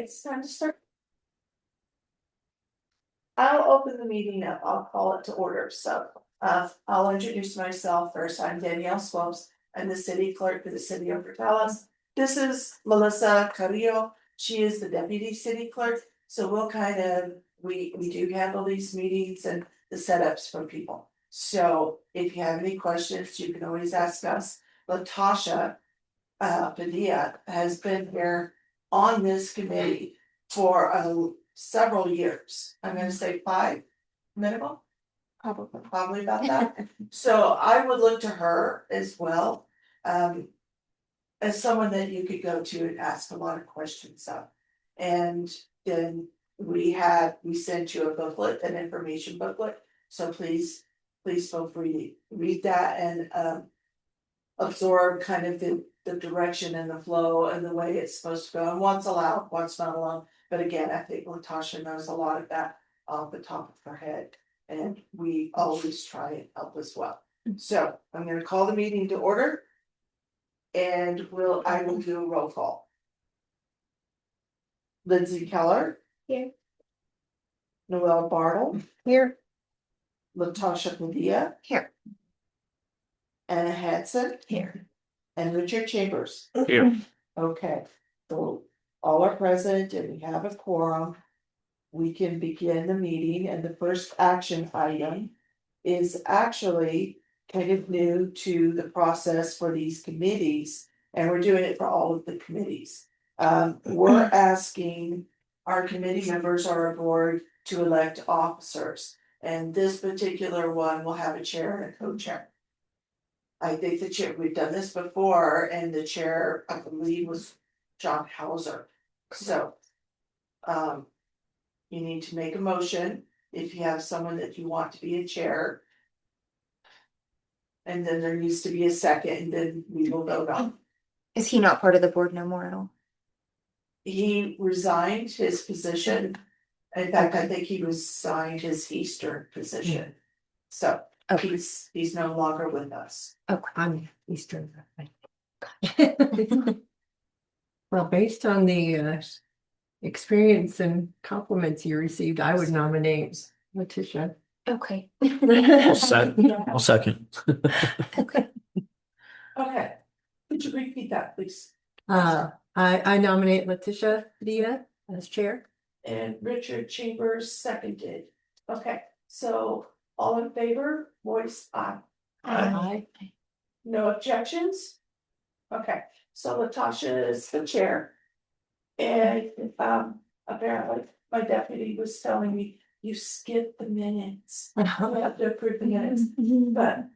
It's time to start. I'll open the meeting up, I'll call it to order, so, I'll introduce myself first, I'm Danielle Swopes. I'm the city clerk for the city of Portales. This is Melissa Carrillo, she is the deputy city clerk, so we'll kind of, we do handle these meetings and the setups for people. So if you have any questions, you can always ask us. Latasha Padilla has been here on this committee for several years. I'm gonna say 5 minimum, probably about that. So I would look to her as well. As someone that you could go to and ask a lot of questions of. And then we sent you a booklet, an information booklet, so please feel free to read that and absorb kind of the direction and the flow and the way it's supposed to go, and what's allowed, what's not allowed. But again, I think Latasha knows a lot of that off the top of her head, and we always try and help as well. So I'm gonna call the meeting to order. And I will do a roll call. Lindsay Keller. Here. Noelle Bartle. Here. Latasha Padilla. Here. Anna Hanson. Here. And Richard Chambers. Here. Okay, so all are present and we have a quorum. We can begin the meeting, and the first action item is actually kind of new to the process for these committees, and we're doing it for all of the committees. We're asking our committee members or our board to elect officers, and this particular one will have a chair and a co-chair. I think the chair, we've done this before, and the chair, I believe, was John Hauser, so. You need to make a motion if you have someone that you want to be a chair. And then there needs to be a second, and then we will vote on. Is he not part of the board no more at all? He resigned his position. In fact, I think he resigned his Eastern position. So Okay. he's no longer with us. Okay. I'm Eastern. Well, based on the experience and compliments you received, I would nominate Letitia. Okay. I'll second. Okay. Okay, could you repeat that, please? I nominate Letitia Padilla as chair. And Richard Chambers seconded. Okay, so all in favor, voice aye. Aye. No objections? Okay, so Latasha is the chair. And apparently my deputy was telling me, you skipped the minutes. We have to approve the minutes, but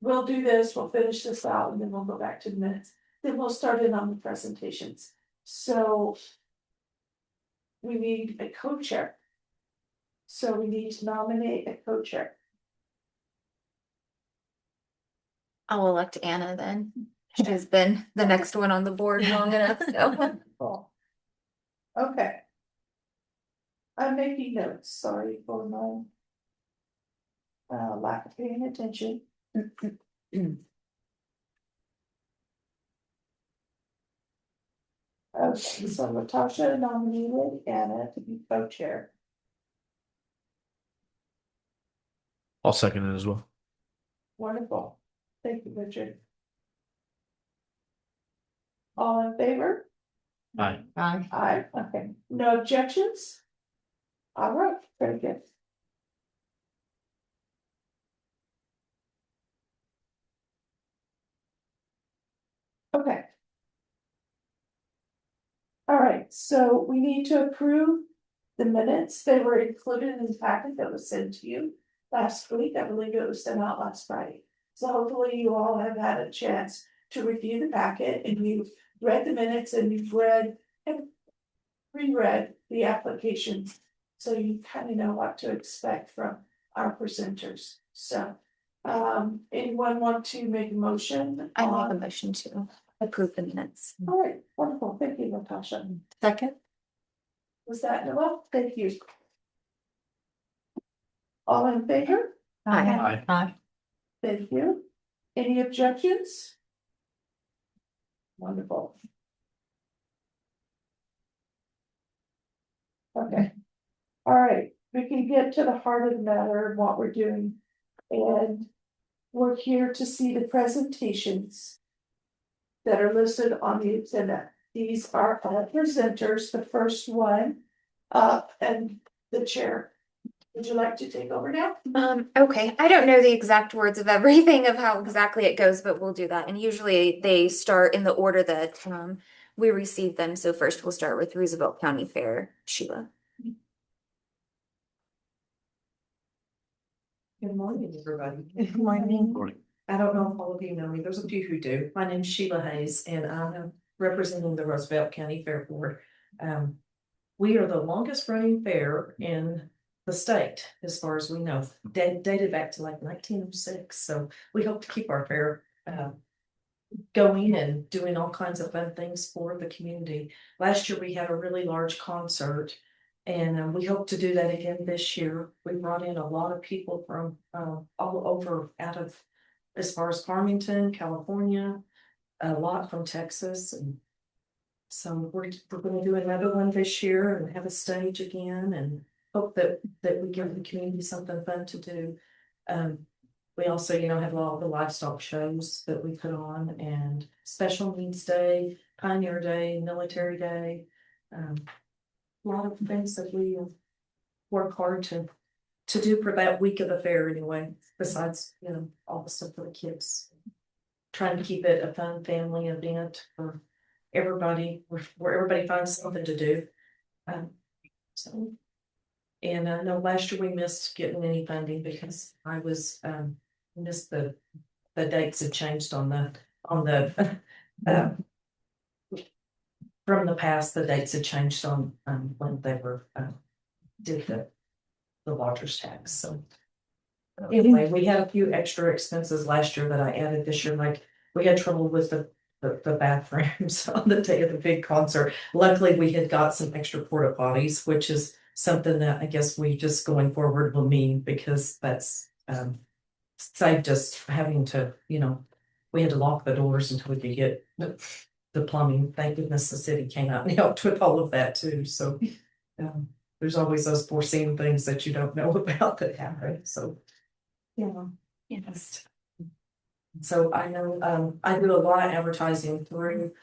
we'll do this, we'll finish this out, and then we'll go back to the minutes. Then we'll start in on the presentations. So we need a co-chair. So we need to nominate a co-chair. I'll elect Anna then. She has been the next one on the board long enough, so. Cool. Okay. I'm making notes, sorry for my lack of paying attention. Okay, so Latasha nominated Anna to be co-chair. I'll second it as well. Wonderful. Thank you, Richard. All in favor? Aye. Aye. Aye, okay. No objections? All right, very good. Okay. All right, so we need to approve the minutes. They were included in the packet that was sent to you last week. I believe it was sent out last Friday. So hopefully you all have had a chance to review the packet, and you've read the minutes, and you've read and reread the application. So you kind of know what to expect from our presenters. So anyone want to make a motion? I make a motion to approve the minutes. All right, wonderful. Thank you, Natasha. Second. Was that Noel? Thank you. All in favor? Aye. Aye. Thank you. Any objections? Wonderful. Okay. All right, we can get to the heart of the matter of what we're doing. And we're here to see the presentations that are listed on the agenda. These are our presenters, the first one up and the chair. Would you like to take over now? Okay, I don't know the exact words of everything of how exactly it goes, but we'll do that. And usually they start in the order that we receive them. So first we'll start with Roosevelt County Fair. Sheila. Good morning, everybody. Good morning. Morning. I don't know if all of you know me, there's a few who do. My name's Sheila Hayes and I'm representing the Roosevelt County Fair Board. We are the longest running fair in the state, as far as we know, dated back to like 1906. So we hope to keep our fair going and doing all kinds of fun things for the community. Last year, we had a really large concert. And we hope to do that again this year. We brought in a lot of people from all over out of, as far as Farmington, California, a lot from Texas. And so we're going to do another one this year and have a stage again and hope that we give the community something fun to do. We also, have all the livestock shows that we put on and Special Needs Day, Pioneer Day, Military Day. A lot of things that we work hard to do for that week of the fair anyway, besides, all the stuff for the kids. Trying to keep it a fun family event for everybody, where everybody finds something to do. And I know last year we missed getting any funding because I was, missed the dates had changed on the from the past, the dates had changed on when they were did the lodger's tax. So anyway, we had a few extra expenses last year that I added this year. Like we had trouble with the bathrooms on the day of the big concert. Luckily, we had got some extra porta potties, which is something that I guess we just going forward will need because that's saved us having to, we had to lock the doors until we could get the plumbing. Thank goodness the city came out and helped with all of that too. So there's always those foreseen things that you don't know about that happen. So yes. So I know I do a lot of advertising through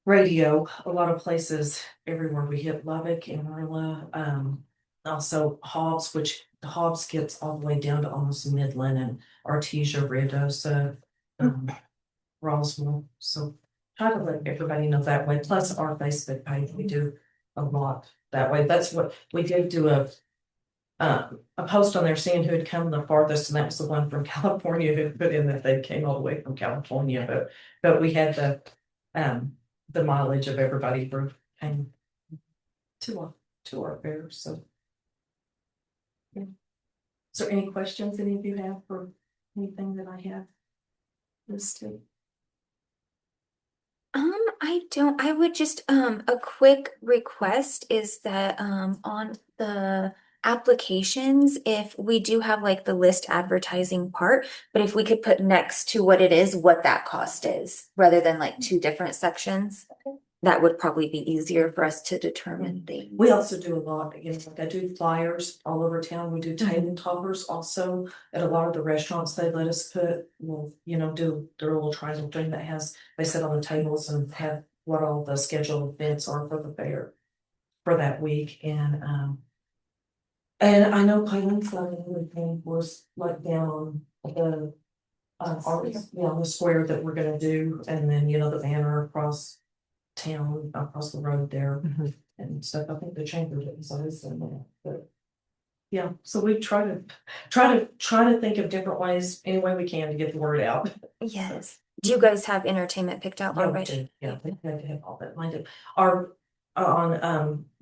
radio, a lot of places everywhere. We hit Lubbock, Amarillo, also Hobbs, which the Hobbs gets all the way down to almost Midland and Artesia, Ruidoso, Roswell. So try to let everybody know that way. Plus our Facebook page, we do a lot that way. That's what we did do a post on there saying who had come the farthest, and that was the one from California who put in that they came all the way from California. But we had the mileage of everybody who came to our fair. So yeah. Is there any questions any of you have for anything that I have listed? I would just, a quick request is that, on the applications, if we do have like the list advertising part, but if we could put next to what it is, what that cost is, rather than like two different sections, that would probably be easier for us to determine things. We also do a lot, like I do flyers all over town. We do table toppers also at a lot of the restaurants. They let us put, do their little triangle thing that has, they sit on the tables and have what all the scheduled events are for the fair for that week. And I know Pineland's thing was like down on the square that we're gonna do, and then the banner across town, across the road there and stuff. I think the chamber is always in there, but yeah, so we try to think of different ways, any way we can to get the word out. Yes. Do you guys have entertainment picked out already? Yeah, they had to have all that lined up.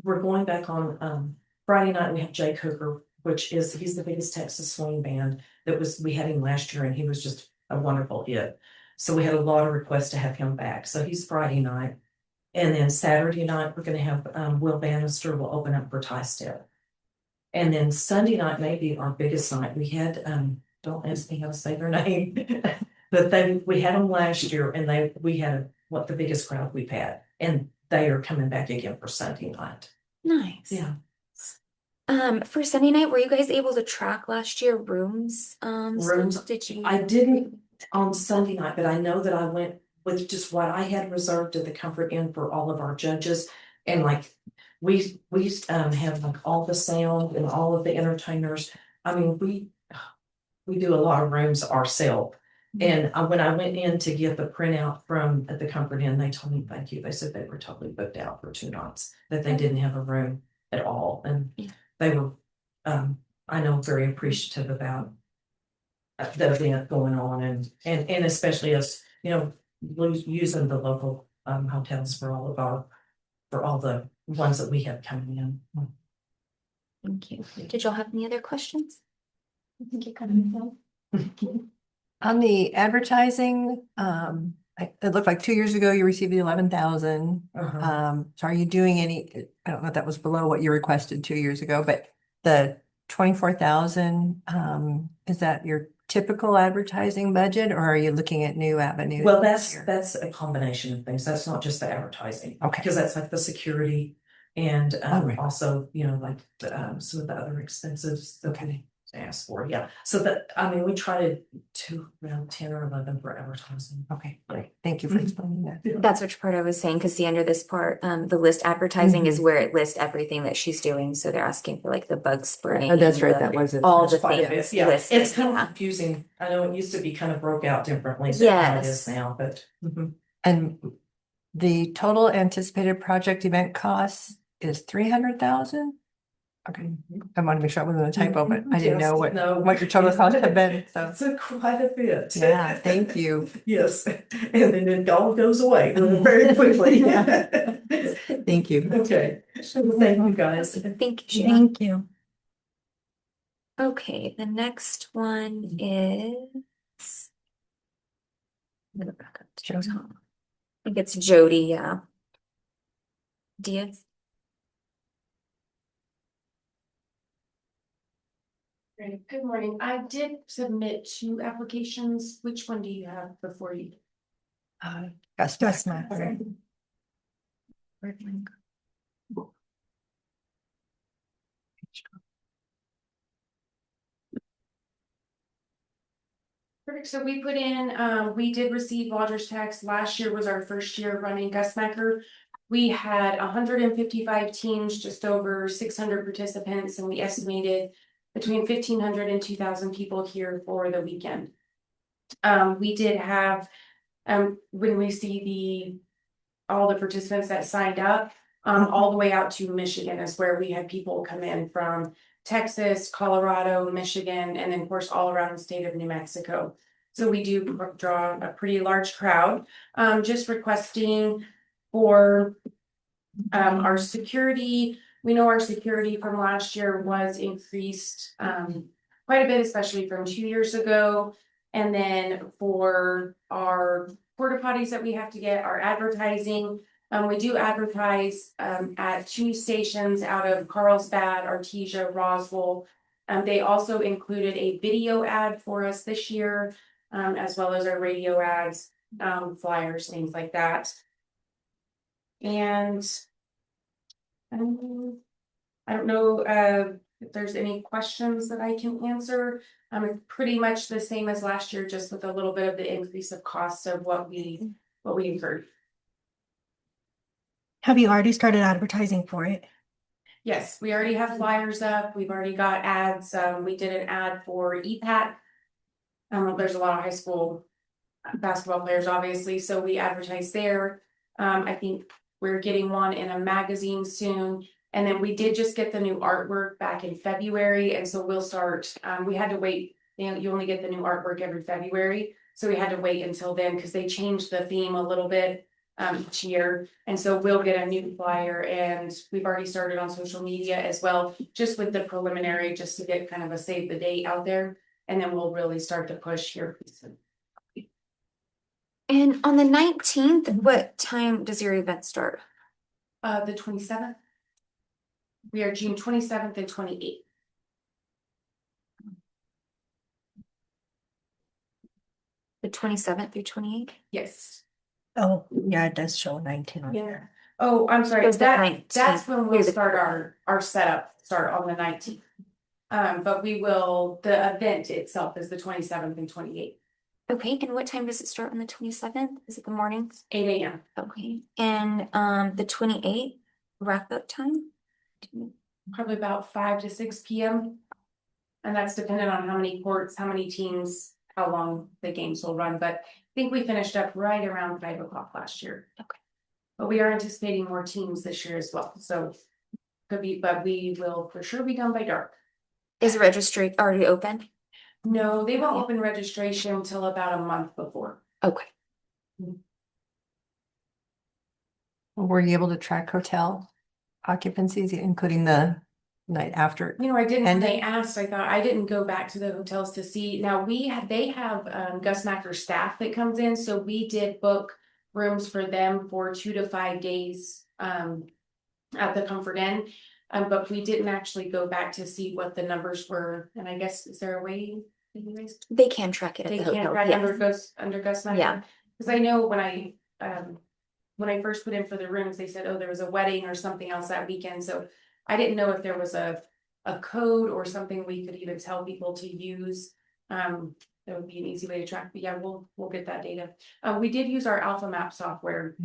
We're going back on Friday night. We have Jake Hooker, he's the biggest Texas swing band we had him last year, and he was just a wonderful hit. So we had a lot of requests to have him back. So he's Friday night. And then Saturday night, we're gonna have Will Bannister will open up for Ty Step. And then Sunday night may be our biggest night. We had don't ask me how to say their name. But we had them last year, and we had the biggest crowd we've had, and they are coming back again for Sunday night. Nice. Yeah. For Sunday night, were you guys able to track last year rooms? Rooms, Did you? I didn't on Sunday night, but I know that I went with just what I had reserved at the Comfort Inn for all of our judges. And like, we have like all the sound and all of the entertainers. I mean, we do a lot of rooms ourselves. And when I went in to get the printout from at the Comfort Inn, they told me, thank you. They said they were totally booked out for 2 nights, that they didn't have a room at all. And Yeah. they were, I know, very appreciative about the event going on and especially us, you know, using the local hotels for all the ones that we have coming in. Thank you. Did y'all have any other questions? I think you covered them. On the advertising, it looked like 2 years ago you received the 11,000. So are you doing any, I don't know if that was below what you requested 2 years ago, but the 24,000, is that your typical advertising budget, or are you looking at new avenues? Well, this year? that's a combination of things. That's not just the advertising. Okay. Because that's like the security and Okay. also, you know, like some of the other expenses that Okay. we ask for. Yeah. So that, I mean, we try to around 10 or 11 for advertising. Okay, great. Thank you for explaining that. That's which part I was saying, because see, under this part, the list advertising is where it lists everything that she's doing. So they're asking for like the bug spraying. Oh, that's right, the- that was it. all There's the quite a bit, things yeah. listed, It's kind of yeah. confusing. I know it used to be kind of broke out differently than how it is Yes. now, but. And the total anticipated project event costs is 300,000? Okay, I want to make sure I wasn't a typo, but I didn't know Yes, no. what your total cost had been, so. It's quite a bit. Yeah, thank you. Yes, and then it all goes away very quickly. Thank you. Okay, thank you, guys. Thank you. Sheila. Thank you. Okay, the next one is. I'm gonna back up to the top. I think it's Jody, yeah. Diaz. Great, good morning. I did submit 2 applications. Which one do you have before you? Gus Okay. Perfect, so we put in, we did receive lodger's tax. Last year was our first year running Gusmacher. We had 155 teams, just over 600 participants, and we estimated between 1,500 and 2,000 people here for the weekend. We did have, when we see all the participants that signed up, all the way out to Michigan is where we had people come in from Texas, Colorado, Michigan, and then of course all around the state of New Mexico. So we do draw a pretty large crowd. Just requesting for our security. We know our security from last year was increased quite a bit, especially from 2 years ago. And then for our porta potties that we have to get, our advertising, we do advertise at 2 stations out of Carlsbad, Artesia, Roswell. They also included a video ad for us this year, as well as our radio ads, flyers, things like that. And I don't know if there's any questions that I can answer. It's pretty much the same as last year, just with a little bit of the increase of cost of what we incurred. Have you already started advertising for it? Yes, we already have flyers up. We've already got ads. We did an ad for EPAT. There's a lot of high school basketball players, obviously, so we advertise there. I think we're getting one in a magazine soon. And then we did just get the new artwork back in February, and so we'll start, we had to wait, you only get the new artwork every February. So we had to wait until then because they changed the theme a little bit each year. And so we'll get a new flyer, and we've already started on social media as well, just with the preliminary, just to get kind of a save the date out there. And then we'll really start to push here pretty soon. And on the 19th, what time does your event start? The 27th. We are June 27th and 28th. The 27th through 28th? Yes. Oh, yeah, it does show 19 on Yeah. there. Oh, I'm sorry, Goes the that's 19th when through we'll the start our setup, start on the 19th. But we will, the event itself is the 27th and 28th, Okay, and what time does it start on the 27th? Is it the morning? 8 AM. Okay, and the 28th wrap up time? Probably about 5 to 6 PM. And that's dependent on how many courts, how many teams, how long the games will run, but I think we finished up right around 5 o'clock last year. Okay. But we are anticipating more teams this year as well, so could be, but we will for sure be done by dark. Is the registry already open? No, they won't Okay. open registration until about a month before. Okay. Were you able to track hotel occupancies, including the night after? You know, I didn't, when they Ended? asked, I thought, I didn't go back to the hotels to see. Now, they have Gus Macker staff that comes in, so we did book rooms for them for 2 to 5 days at the Comfort Inn. But we didn't actually go back to see what the numbers were, and I guess, is there a way you guys They can track it at they the can't hotel. right Yes. under Gus Macker? Yeah. Cause I know when I first put in for the rooms, they said, oh, there was a wedding or something else that weekend, so I didn't know if there was a code or something we could even tell people to use. That would be an easy way to track, but yeah, we'll get that data. We did use our Alpha Map software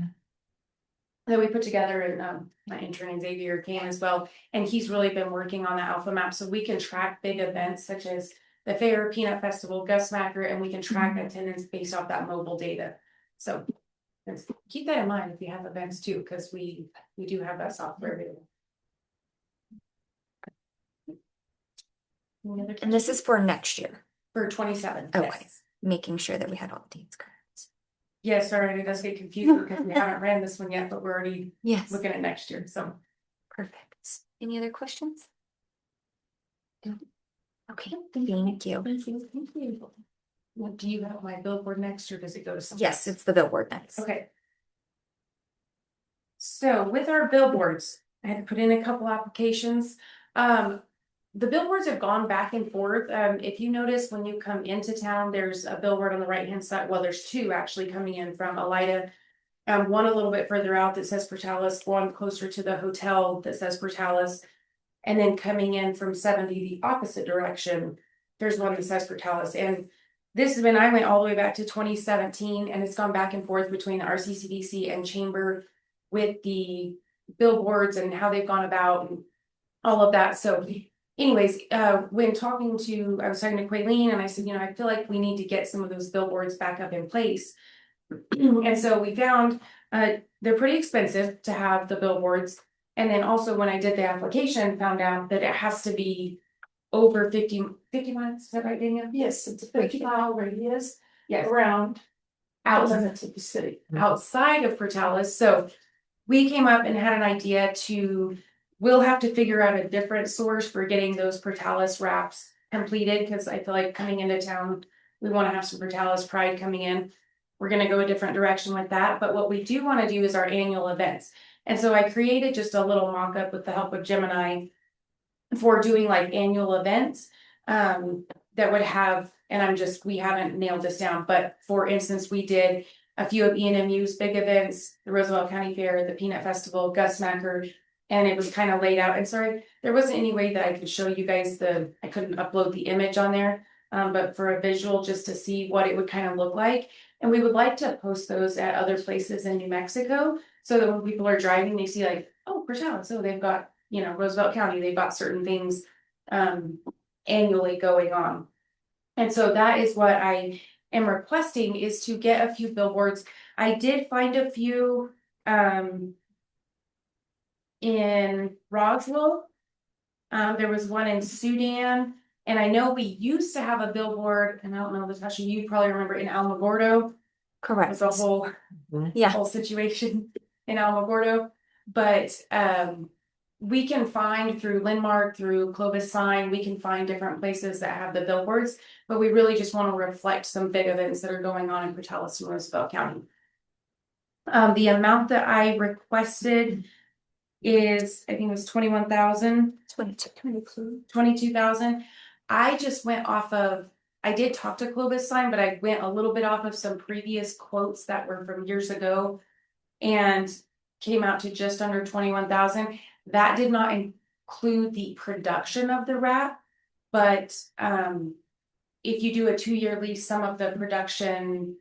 that we put together, and my intern Xavier came as well, and he's really been working on the Alpha Map, so we can track big events such as the Fair, Peanut Festival, Gus Macker, and we can track attendance based off that mobile data. So keep that in mind if you have events too, because we do have that software available. Any other And this questions? is for next year, For 27. Okay. Yes. making sure that we had all the dates correct. Yes, sorry, it does get confusing because we haven't ran this one yet, but we're already Yes, looking at next year, so. perfect. Any other questions? Okay, thank you. Thank you. Well, do you have my billboard next, or does it go to someone Yes, else? it's the billboard next. Okay. So with our billboards, I had to put in a couple applications. The billboards have gone back and forth. If you notice when you come into town, there's a billboard on the right-hand side. Well, there's two actually coming in from Elida. One a little bit further out that says Portales, one closer to the hotel that says Portales. And then coming in from 70 the opposite direction, there's one that says Portales. And this has been, I went all the way back to 2017, and it's gone back and forth between the RCCDC and Chamber with the billboards and how they've gone about and all of that. So anyways, when talking to, I was talking to Quaylene, and I said, I feel like we need to get some of those billboards back up in place. And so we found, they're pretty expensive to have the billboards. And then also when I did the application, found out that it has to be over 50 miles, is that right, Danielle? Yes, it's a 50-mile radius Yes, around the out, limits of the city. outside of Portales, so we came up and had an idea we'll have to figure out a different source for getting those Portales wraps completed, because I feel like coming into town, we want to have some Portales pride coming in. We're gonna go a different direction with that, but what we do want to do is our annual events. And so I created just a little mock-up with the help of Gemini for doing like annual events that would have, and we haven't nailed this down, but for instance, we did a few of ENMU's big events, the Roosevelt County Fair, the Peanut Festival, Gus Macker, and it was kind of laid out. And sorry, there wasn't any way that I could show you guys I couldn't upload the image on there, but for a visual just to see what it would kind of look like. And we would like to post those at other places in New Mexico, so that when people are driving, they see like, oh, Portales, so they've got, Roosevelt County, they've got certain things annually going on. And so that is what I am requesting, is to get a few billboards. I did find a few in Roswell. There was one in Sudan, and I know we used to have a billboard, and I don't know, Natasha, you probably remember, in Alamogordo. Correct. It's a whole Yeah, whole situation in Alamogordo, but we can find through Landmark, through Clovis Sign, we can find different places that have the billboards, but we really just want to reflect some big events that are going on in Portales and Roosevelt County. The amount that I requested is, I think it was 21,000. 22,000. I just went off of, I did talk to Clovis Sign, but I went a little bit off of some previous quotes that were from years ago, and came out to just under 21,000. That did not include the production of the wrap, but if you do a 2-year lease, some of the production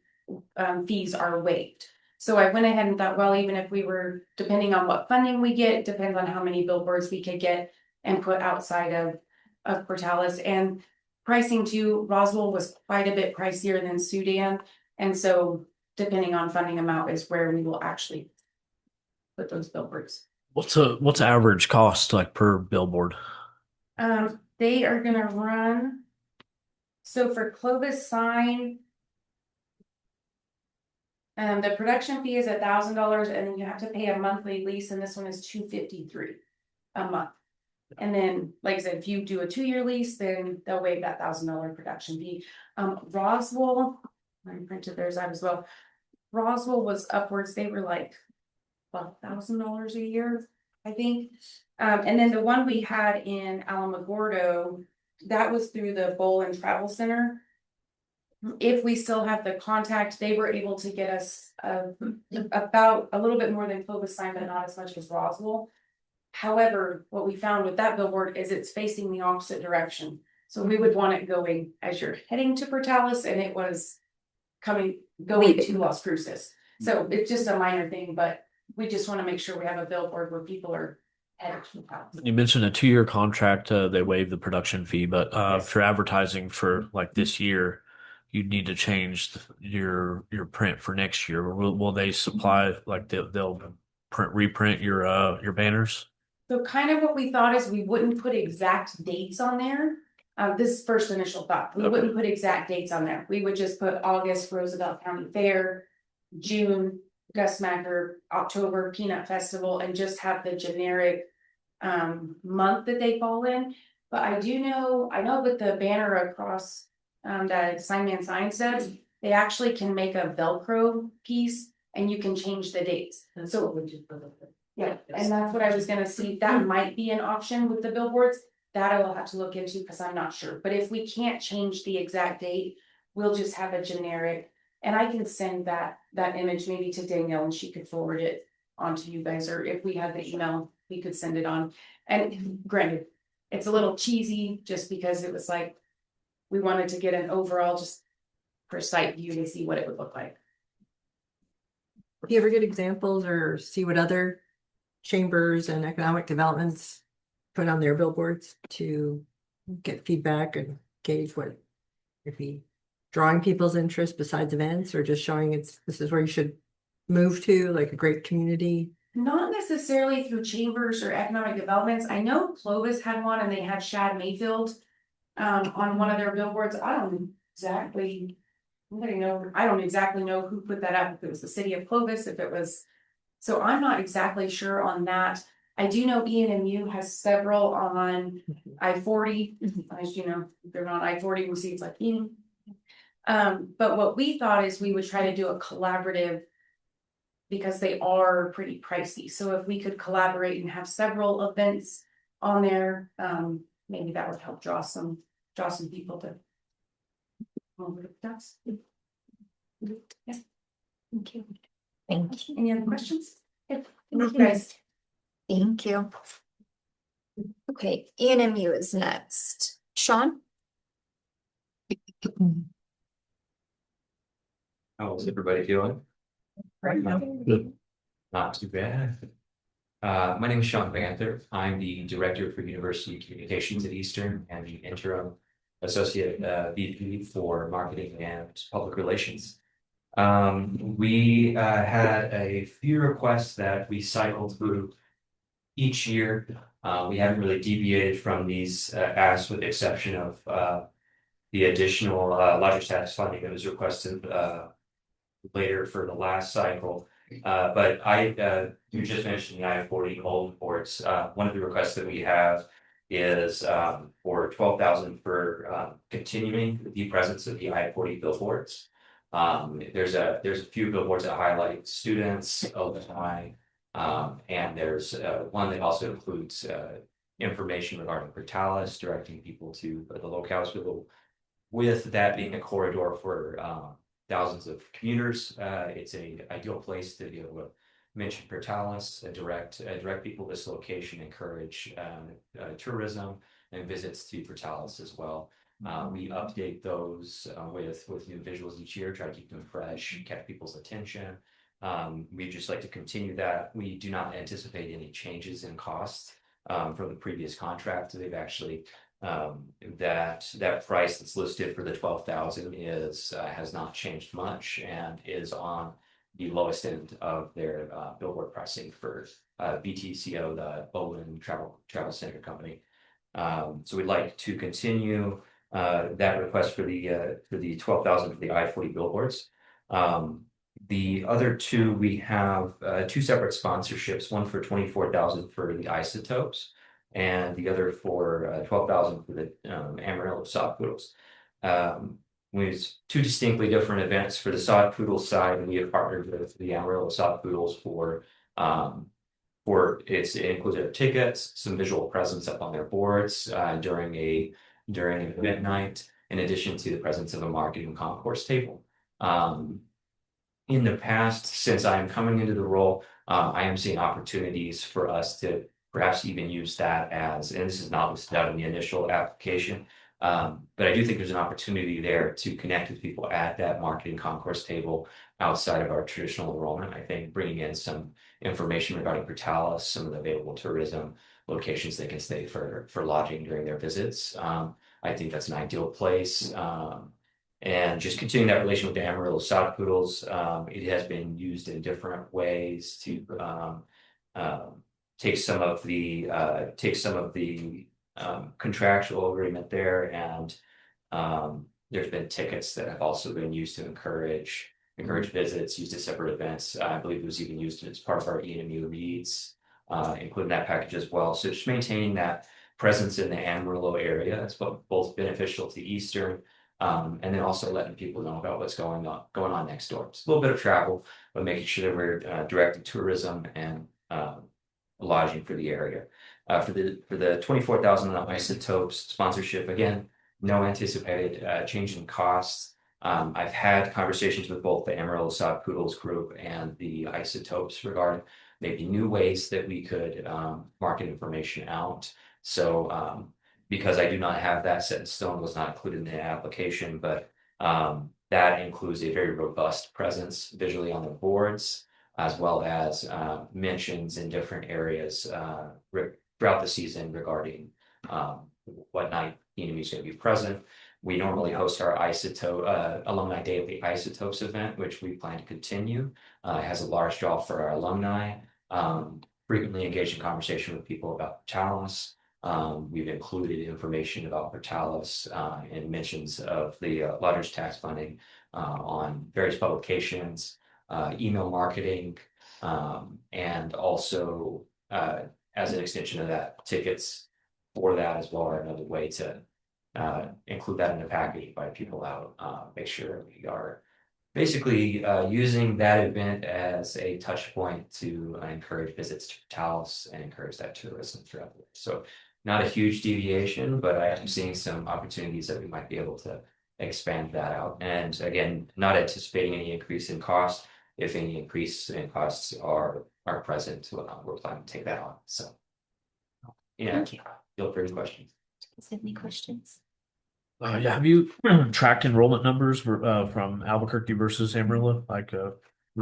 fees are waived. So I went ahead and thought, well, even if we were, depending on what funding we get, depends on how many billboards we could get and put outside of Portales. And pricing to Roswell was quite a bit pricier than Sudan. And so depending on funding amount is where we will actually put those billboards. What's average cost like per billboard? They are gonna run. So for Clovis sign. The production fee is $1,000 and then you have to pay a monthly lease, and this one is $253 a month. And then, like I said, if you do a 2-year lease, then they'll waive that $1,000 production fee. Roswell, I printed theirs out as well. Roswell was upwards, they were like $12,000 a year, I think. And then the one we had in Alamogordo, that was through the Bowl and Travel Center. If we still have the contact, they were able to get us about a little bit more than Clovis sign, but not as much as Roswell. However, what we found with that billboard is it's facing the opposite direction. So we would want it going as you're heading to Portales, and it was going to Las Cruces. So it's just a minor thing, but we just want to make sure we have a billboard where people are headed to Portales. You mentioned a 2-year contract. They waive the production fee, but Yes. for advertising for like this year, you'd need to change your print for next year. Will they supply like they'll reprint your banners? So kind of what we thought is we wouldn't put exact dates on there. This is first initial thought. We wouldn't put exact dates on there. We would just put August, Roosevelt County Fair, June, Gus Macker, October, Peanut Festival, and just have the generic month that they fall in. But I know with the banner across that Signman Signs does, they actually can make a Velcro piece and you can change the dates. And so yeah, and that's what I was gonna see. That might be an option with the billboards. That I will have to look into because I'm not sure. But if we can't change the exact date, we'll just have a generic. And I can send that image maybe to Danielle and she could forward it on to you guys. Or if we have the email, we could send it on. And granted, it's a little cheesy just because it was like, we wanted to get an overall just for sight view to see what it would look like. Do you ever get examples or see what other chambers and economic developments put on their billboards to get feedback and gauge what if he drawing people's interest besides events, or just showing this is where you should move to, like a great community? Not necessarily through chambers or economic developments. I know Clovis had one and they had Shad Mayfield on one of their billboards. I don't exactly know who put that up, if it was the city of Clovis, if it was, so I'm not exactly sure on that. I do know ENMU has several on I-40, as you know, they're on I-40, we see it's like Enum. But what we thought is we would try to do a collaborative because they are pretty pricey. So if we could collaborate and have several events on there, maybe that would help draw some people to. Yeah. Thank you. Thank you. Any other questions? Thank you guys. Thank you. Okay, ENMU is next. Sean? How's everybody doing? Good. Not too bad. My name is Sean Banther. I'm the Director for University Communications at Eastern and the Interim Associate VP for Marketing and Public Relations. We had a few requests that we cycled through each year. We haven't really deviated from these asks, with the exception of the additional lodging tax funding that was requested later for the last cycle. But you just mentioned the I-40 old ports. One of the requests that we have is for $12,000 for continuing the presence of the I-40 billboards. There's a few billboards that highlight students, OpenAI, and there's one that also includes information regarding Portales, directing people to the locales. With that being a corridor for thousands of commuters, it's an ideal place to be able to mentioned Portales, direct people to this location, encourage tourism and visits to Portales as well. We update those with new visuals each year, try to keep them fresh, catch people's attention. We just like to continue that. We do not anticipate any changes in costs from the previous contract. They've actually that price that's listed for the 12,000 has not changed much and is on the lowest end of their billboard pricing for BTCO, the Bowman Travel Center Company. So we'd like to continue that request for the 12,000 for the I-40 billboards. The other two, we have two separate sponsorships, one for 24,000 for the Isotopes and the other for 12,000 for the Amarillo Sod Poodles. We have two distinctly different events. For the Sod Poodle side, we have partnered with the Amarillo Sod Poodles for it includes their tickets, some visual presence up on their boards during an event night, in addition to the presence of a marketing concourse table. In the past, since I am coming into the role, I am seeing opportunities for us to perhaps even use that as, and this is not listed out in the initial application, but I do think there's an opportunity there to connect with people at that marketing concourse table outside of our traditional enrollment. I think bringing in some information regarding Portales, some of the available tourism locations they can stay for lodging during their visits. I think that's an ideal place. And just continuing that relation with the Amarillo Sod Poodles, it has been used in different ways to take some of the contractual agreement there, and there's been tickets that have also been used to encourage visits, used at separate events. I believe it was even used as part of our EMU reads, including that package as well. So just maintaining that presence in the Amarillo area, that's both beneficial to Eastern. And then also letting people know about what's going on next door. It's a little bit of travel, but making sure that we're directing tourism and lodging for the area. For the 24,000 Isotopes sponsorship, again, no anticipated change in costs. I've had conversations with both the Amarillo Sod Poodles group and the Isotopes regarding maybe new ways that we could market information out. So because I do not have that set in stone, was not included in the application, but that includes a very robust presence visually on the boards, as well as mentions in different areas throughout the season regarding what night ENMU is going to be present. We normally host our Alumni Day of the Isotopes event, which we plan to continue. It has a large draw for our alumni, frequently engaged in conversation with people about Portales. We've included information about Portales and mentions of the lodgers tax funding on various publications, email marketing, and also as an extension of that, tickets for that as well are another way to include that in the package, invite people out, make sure we are basically using that event as a touch point to encourage visits to Portales and encourage that tourism throughout it. So not a huge deviation, but I am seeing some opportunities that we might be able to expand that out. And again, not anticipating any increase in cost. If any increase in costs are present, we're planning to take that on. So yeah, Thank you. feel free to question. Is there any questions? Yeah, have you tracked enrollment numbers from Albuquerque versus Amarillo, like the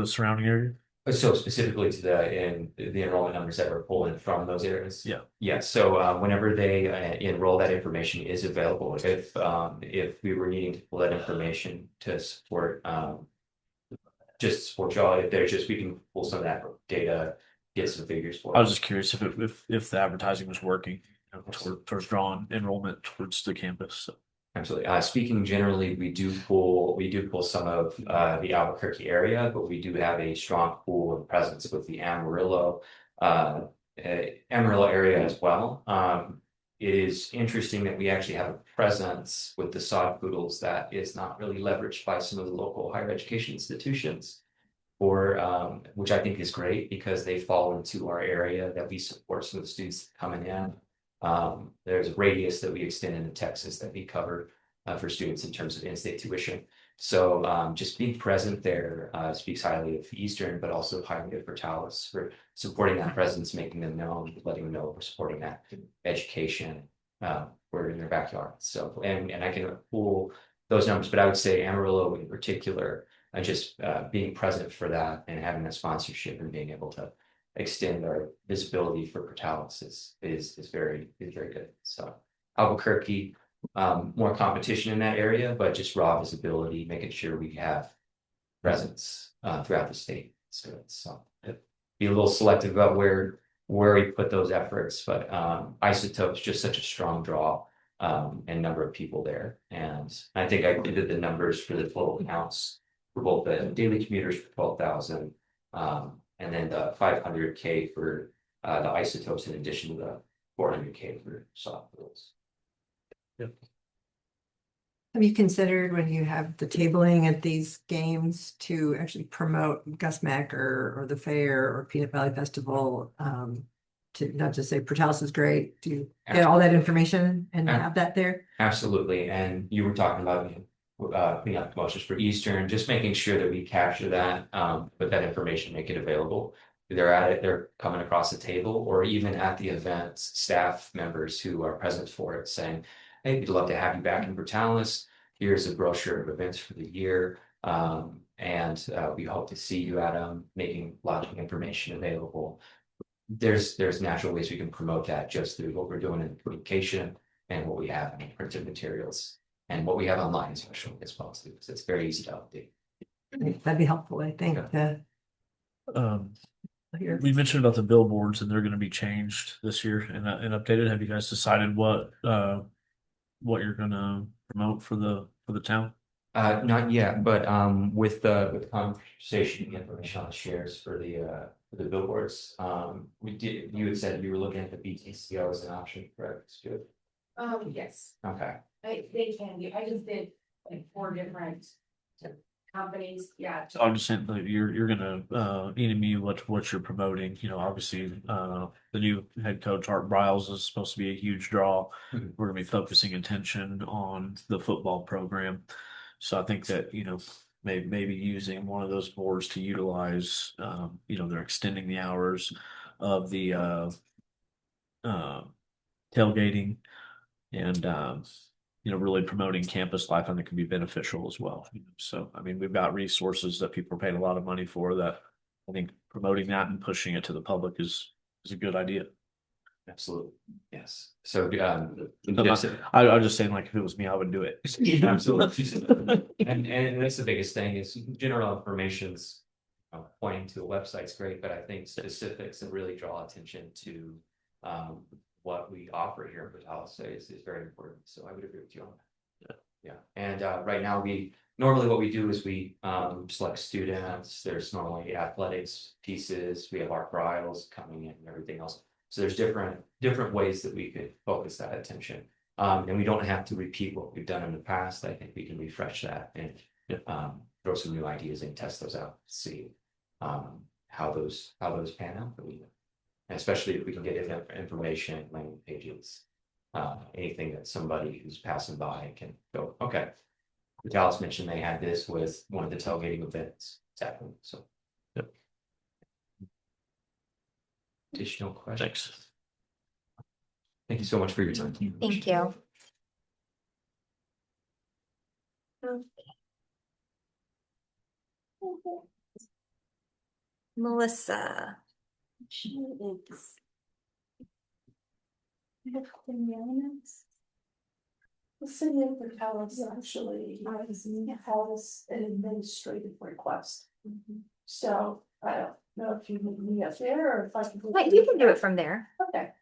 surrounding area? So specifically to the enrollment numbers that we're pulling from those areas? Yeah. Yeah, so whenever they enroll, that information is available. If we were needing to pull that information to support just support y'all, we can pull some of that data, get some figures for. I was just curious if the advertising was working, towards drawing enrollment towards the campus. So. Absolutely. Speaking generally, we do pull some of the Albuquerque area, but we do have a strong pool of presence with the Amarillo area as well. It is interesting that we actually have a presence with the Sod Poodles that is not really leveraged by some of the local higher education institutions, which I think is great because they fall into our area that we support some of the students coming in. There's a radius that we extend into Texas that we cover for students in terms of in-state tuition. So just being present there speaks highly of Eastern, but also highly of Portales for supporting that presence, making them known, letting them know we're supporting that education. We're in their backyard. So and I can pull those numbers, but I would say Amarillo in particular, just being present for that and having that sponsorship and being able to extend our visibility for Portales is very good. So Albuquerque, more competition in that area, but just raw visibility, making sure we have presence throughout the state. So it's be a little selective about where we put those efforts, but Isotopes just such a strong draw and number of people there. And I think I did the numbers for the total counts for both the daily commuters for 12,000 and then the 500K for the Isotopes in addition to the 400K for soft wheels. Have you considered when you have the tabling at these games to actually promote Gus Mac or the fair or Peanut Valley Festival? To not just say Portales is great, to get all that information and have that there? Absolutely, and you were talking about putting out promotions for Eastern, just making sure that we capture that, put that information, make it available. They're at it, they're coming across the table, or even at the events, staff members who are present for it saying, hey, we'd love to have you back in Portales. Here's a brochure of events for the year. And we hope to see you at them, making lodging information available. There's natural ways we can promote that just through what we're doing in communication and what we have in printed materials and what we have online, especially as well, because it's very easy to update. That'd be helpful, I think. We mentioned about the billboards and they're going to be changed this year and updated. Have you guys decided what you're going to promote for the town? Not yet, but with the conversation, the information on the shares for the billboards, you had said you were looking at the BTCO as an option, correct? Good. Yes, Okay. they can be. I just did like 4 different companies. Yeah. So I'm just saying that you're gonna enemy what you're promoting. You know, obviously the new head coach Art Briles is supposed to be a huge draw. Mhm. We're gonna be focusing attention on the football program. So I think that, you know, maybe using one of those boards to utilize, you know, they're extending the hours of the tailgating and you know, really promoting campus life, I think can be beneficial as well. So, I mean, we've got resources that people are paying a lot of money for that I think promoting that and pushing it to the public is a good idea. Absolutely. Yes. So I'm just saying, like, if it was me, I would do it. absolutely. And that's the biggest thing is general information's pointing to a website's great, but I think specifics and really draw attention to what we offer here in Portales is very important. So I would agree with you on that. Yeah. And right now normally what we do is we select students. There's normally athletics pieces. We have Art Briles coming in and everything else. So there's different ways that we could focus that attention. And we don't have to repeat what we've done in the past. I think we can refresh that and throw some new ideas and test those out, see how those pan out for you. And especially if we can get information, landing pages, anything that somebody who's passing by can go, okay. Dallas mentioned they had this with one of the tailgating events. Exactly. So additional questions? Thanks. Thank you so much for your time. Thank you. Melissa. The city of Portales actually has an administrative request. So I don't know if you need me up there or if I can. Wait, you can do it from there. Okay.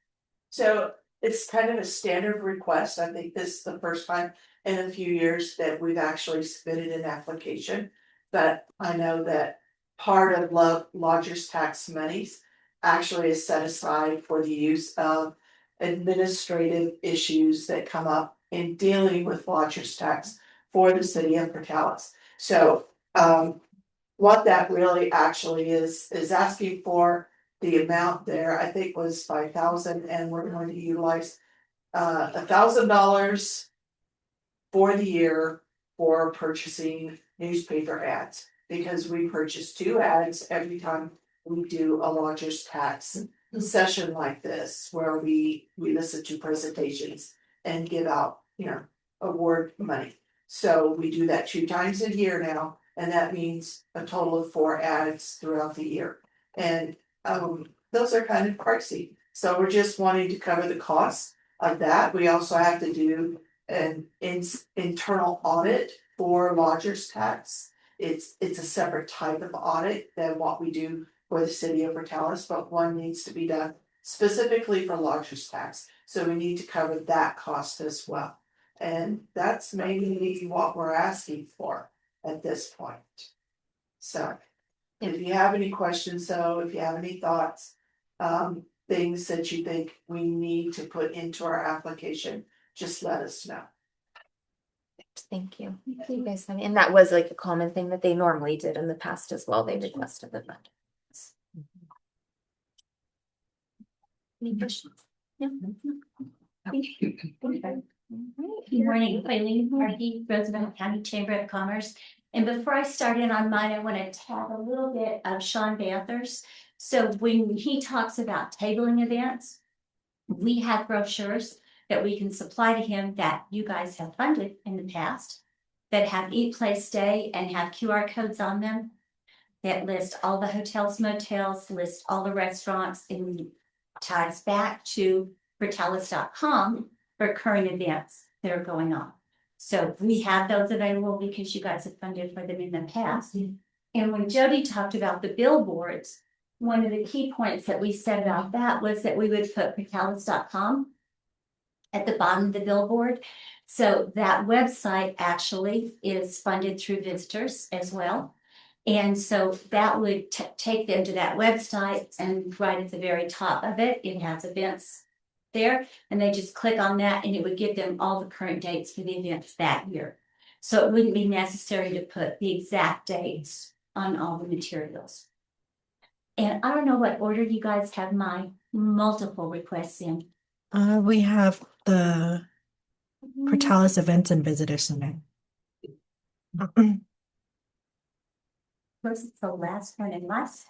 So it's kind of a standard request. I think this is the first time in a few years that we've actually submitted an application. But I know that part of lodgers tax monies actually is set aside for the use of administrative issues that come up in dealing with lodgers tax for the city of Portales. So what that really actually is asking for the amount there, I think was 5,000, and we're going to utilize $1,000 for the year for purchasing newspaper ads. Because we purchase 2 ads every time we do a lodger's tax session like this, where we listen to presentations and give out, award money. So we do that 2 times a year now, and that means a total of 4 ads throughout the year. And those are kind of pricey, so we're just wanting to cover the costs of that. We also have to do an internal audit for lodger's tax. It's a separate type of audit than what we do for the city of Portales, but one needs to be done specifically for lodger's tax. So we need to cover that cost as well. And that's mainly what we're asking for at this point. So if you have any questions, though, if you have any thoughts, things that you think we need to put into our application, just let us know. Thank you. You guys, and that was like a common thing that they normally did in the past as well. They requested the fund. Any questions? No. Good morning, Eileen Hardy, Roosevelt County Chamber of Commerce. And before I start in on mine, I want to talk a little bit of Sean Banthers. So when he talks about tabling events, we have brochures that we can supply to him that you guys have funded in the past that have Eat, Play, Stay and have QR codes on them that list all the hotels, motels, list all the restaurants, and ties back to Portales.com for current events that are going on. So we have those available because you guys have funded for them in the past. And when Jody talked about the billboards, one of the key points that we said about that was that we would put Portales.com at the bottom of the billboard. So that website actually is funded through visitors as well. And so that would take them to that website, and right at the very top of it, it has events there, and they just click on that and it would give them all the current dates for the events that year. So it wouldn't be necessary to put the exact dates on all the materials. And I don't know what order you guys have my multiple requests in. We have the Portales Events and Visitor Center. Was it the last one and last?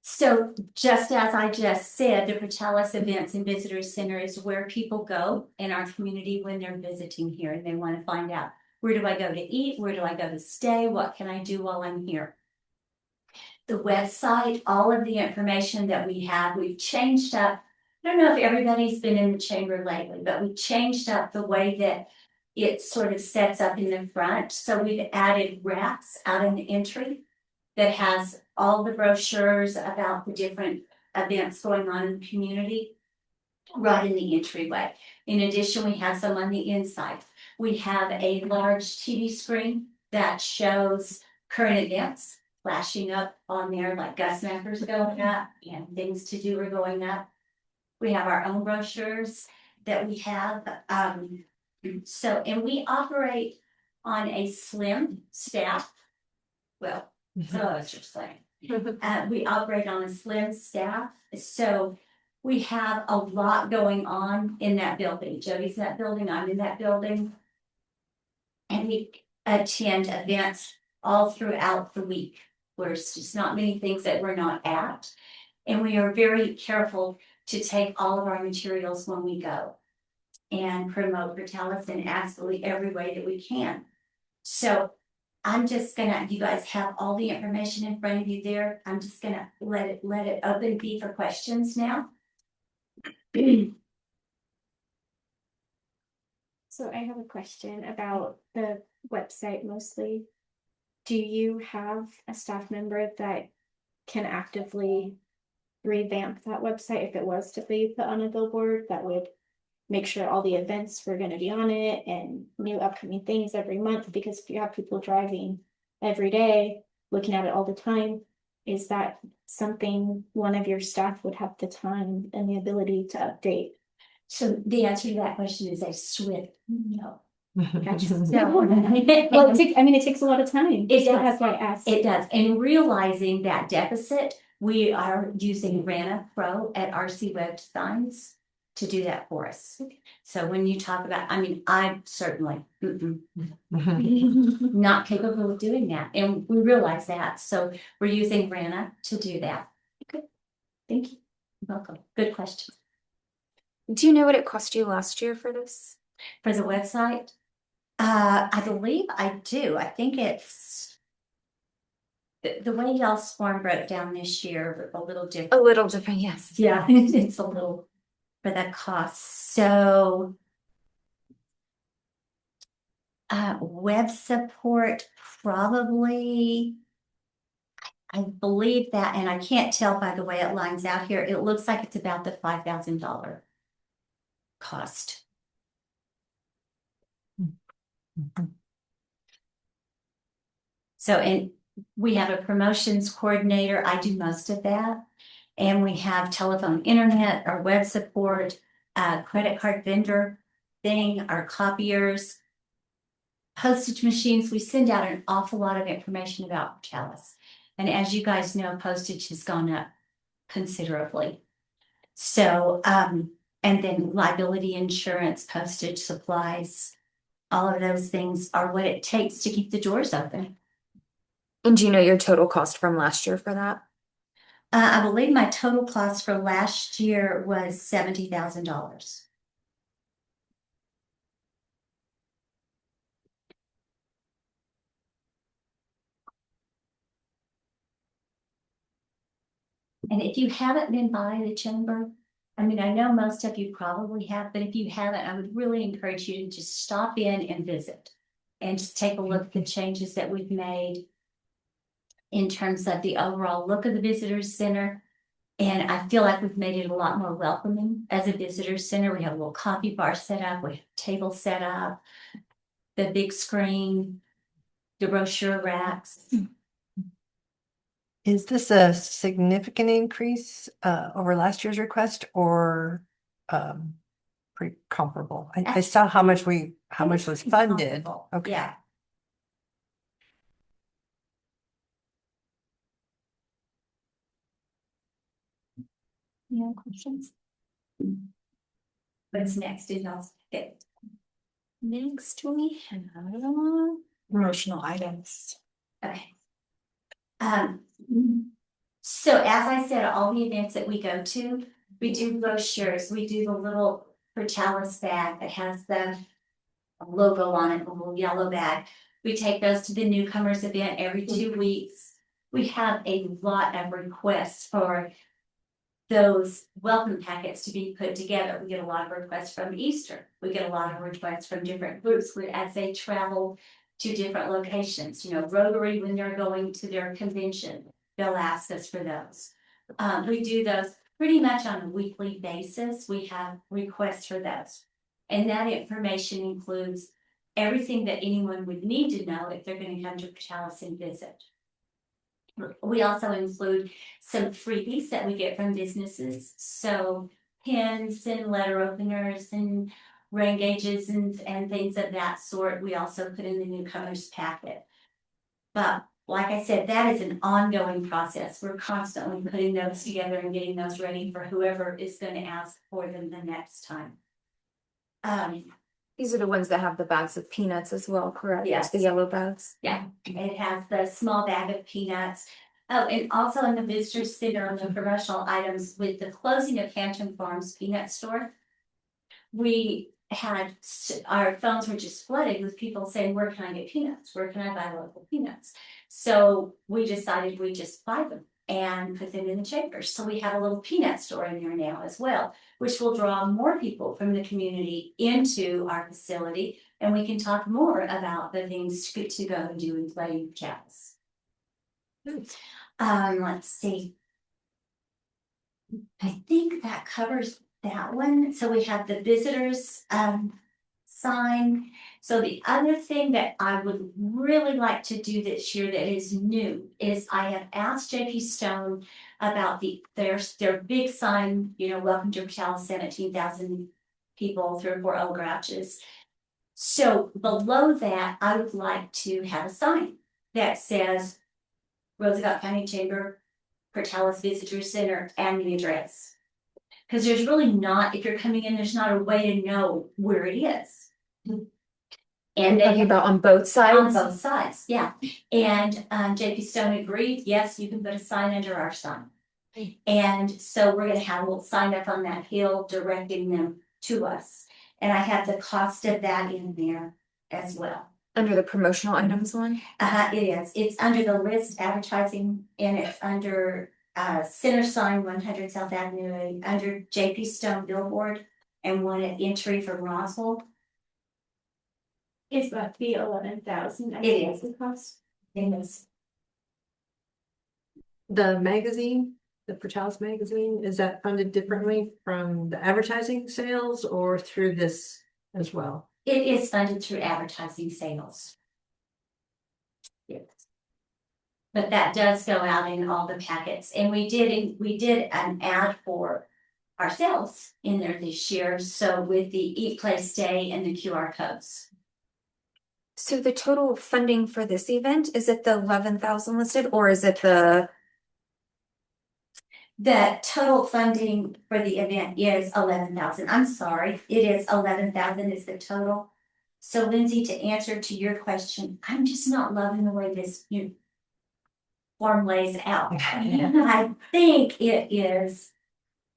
So just as I just said, the Portales Events and Visitor Center is where people go in our community when they're visiting here and they want to find out, where do I go to eat? Where do I go to stay? What can I do while I'm here? The website, all of the information that we have, we've changed up. I don't know if everybody's been in the chamber lately, but we changed up the way that it sort of sets up in the front. So we've added wraps out in the entry that has all the brochures about the different events going on in the community right in the entryway. In addition, we have some on the inside. We have a large TV screen that shows current events flashing up on there, like Gus Mackers going up and things to do are going up. We have our own brochures that we have. And we operate on a slim staff. Well, so that's just saying. We operate on a slim staff. So we have a lot going on in that building. Jody's in that building, I'm in that building. And we attend events all throughout the week. There's just not many things that we're not at. And we are very careful to take all of our materials when we go and promote Portales in absolutely every way that we can. So I'm just gonna, you guys have all the information in front of you there. I'm just gonna let it open be for questions now. So I have a question about the website mostly. Do you have a staff member that can actively revamp that website if it was to be put on a billboard, that would make sure all the events were going to be on it and new upcoming things every month? Because if you have people driving every day, looking at it all the time, is that something one of your staff would have the time and the ability to update? So the answer to that question is a swift no. Well, it takes a lot of time. It does. That's why I asked. It does. And realizing that deficit, we are using Rana Pro at RC Web Designs to do that for us. So when you talk about, I mean, I certainly not capable of doing that, and we realize that. So we're using Rana to do that. Good, thank you. Welcome. Good question. Do you know what it cost you last year for this? For the website, I believe I do. I think it's the way y'all's form broke down this year, a little different. A little different, yes. Yeah, it's a little for the cost. So web support probably, I believe that, and I can't tell by the way it lines out here. It looks like it's about the $5,000 cost. So, and we have a promotions coordinator. I do most of that. And we have telephone, internet, our web support, credit card vendor thing, our copiers, postage machines. We send out an awful lot of information about Portales. And as you guys know, postage has gone up considerably. So, and then liability insurance, postage, supplies, all of those things are what it takes to keep the doors open. And do you know your total cost from last year for that? I believe my total cost for last year was $70,000. And if you haven't been by the chamber, I mean, I know most of you probably have, but if you haven't, I would really encourage you to just stop in and visit and just take a look at the changes that we've made in terms of the overall look of the visitors center. And I feel like we've made it a lot more welcoming as a visitors center. We have a little coffee bar set up, we have tables set up, the big screen, the brochure racks. Is this a significant increase over last year's request or pretty comparable? I saw how much was funded. Okay. Yeah. Any questions? What's next? Did y'all get? Next we have promotional items. Okay. So as I said, all the events that we go to, we do brochures. We do the little Portales bag that has the logo on it, a little yellow bag. We take those to the newcomers event every 2 weeks. We have a lot of requests for those welcome packets to be put together. We get a lot of requests from Easter. We get a lot of requests from different groups as they travel to different locations. You know, Rotary, when they're going to their convention, they'll ask us for those. We do those pretty much on a weekly basis. We have requests for those. And that information includes everything that anyone would need to know if they're going to come to Portales and visit. We also include some freebies that we get from businesses. So pins and letter openers and rain gauges and things of that sort. We also put in the newcomers packet. But like I said, that is an ongoing process. We're constantly putting those together and getting those ready for whoever is going to ask for them the next time. These are the ones that have the bags of peanuts as well, correct? Yes. The yellow bags. Yeah, it has the small bag of peanuts. Oh, and also in the visitor center on the promotional items with the closing of Hampton Farms Peanut Store, we had our phones were just flooded with people saying, where can I get peanuts? Where can I buy local peanuts? So we decided we just buy them and put them in the chambers. So we have a little peanut store in there now as well, which will draw more people from the community into our facility. And we can talk more about the things to go and do and play in Portales. Let's see. I think that covers that one. So we have the visitors sign. So the other thing that I would really like to do this year that is new is I have asked JP Stone about their big sign, you know, welcome to Portales, 17,000 people, 3 or 4 old grouches. So below that, I would like to have a sign that says Roosevelt County Chamber, Portales Visitor Center, and the address. Because there's really not, if you're coming in, there's not a way to know where it is. And they Talking about on both on sides? both sides, yeah. And JP Stone agreed, yes, you can put a sign under our sign. And so we're gonna have a little sign up on that hill directing them to us. And I have the cost of that in there as well. Under the promotional items one? It is, it's under the list advertising and it's under center sign 100 South Avenue, under JP Stone billboard and one at entry for Roswell. Is that the 11,000? It is. The cost? It is. The magazine, the Portales magazine, is that funded differently from the advertising sales or through this as well? It is funded through advertising sales. Yes. But that does go out in all the packets, and we did an ad for ourselves in there this year, so with the Eat, Play, Stay and the QR codes. So the total funding for this event, is it the 11,000 listed or is it the? The total funding for the event is 11,000. I'm sorry, it is 11,000 is the total. So Lindsay, to answer to your question, I'm just not loving the way this new form lays out. I think it is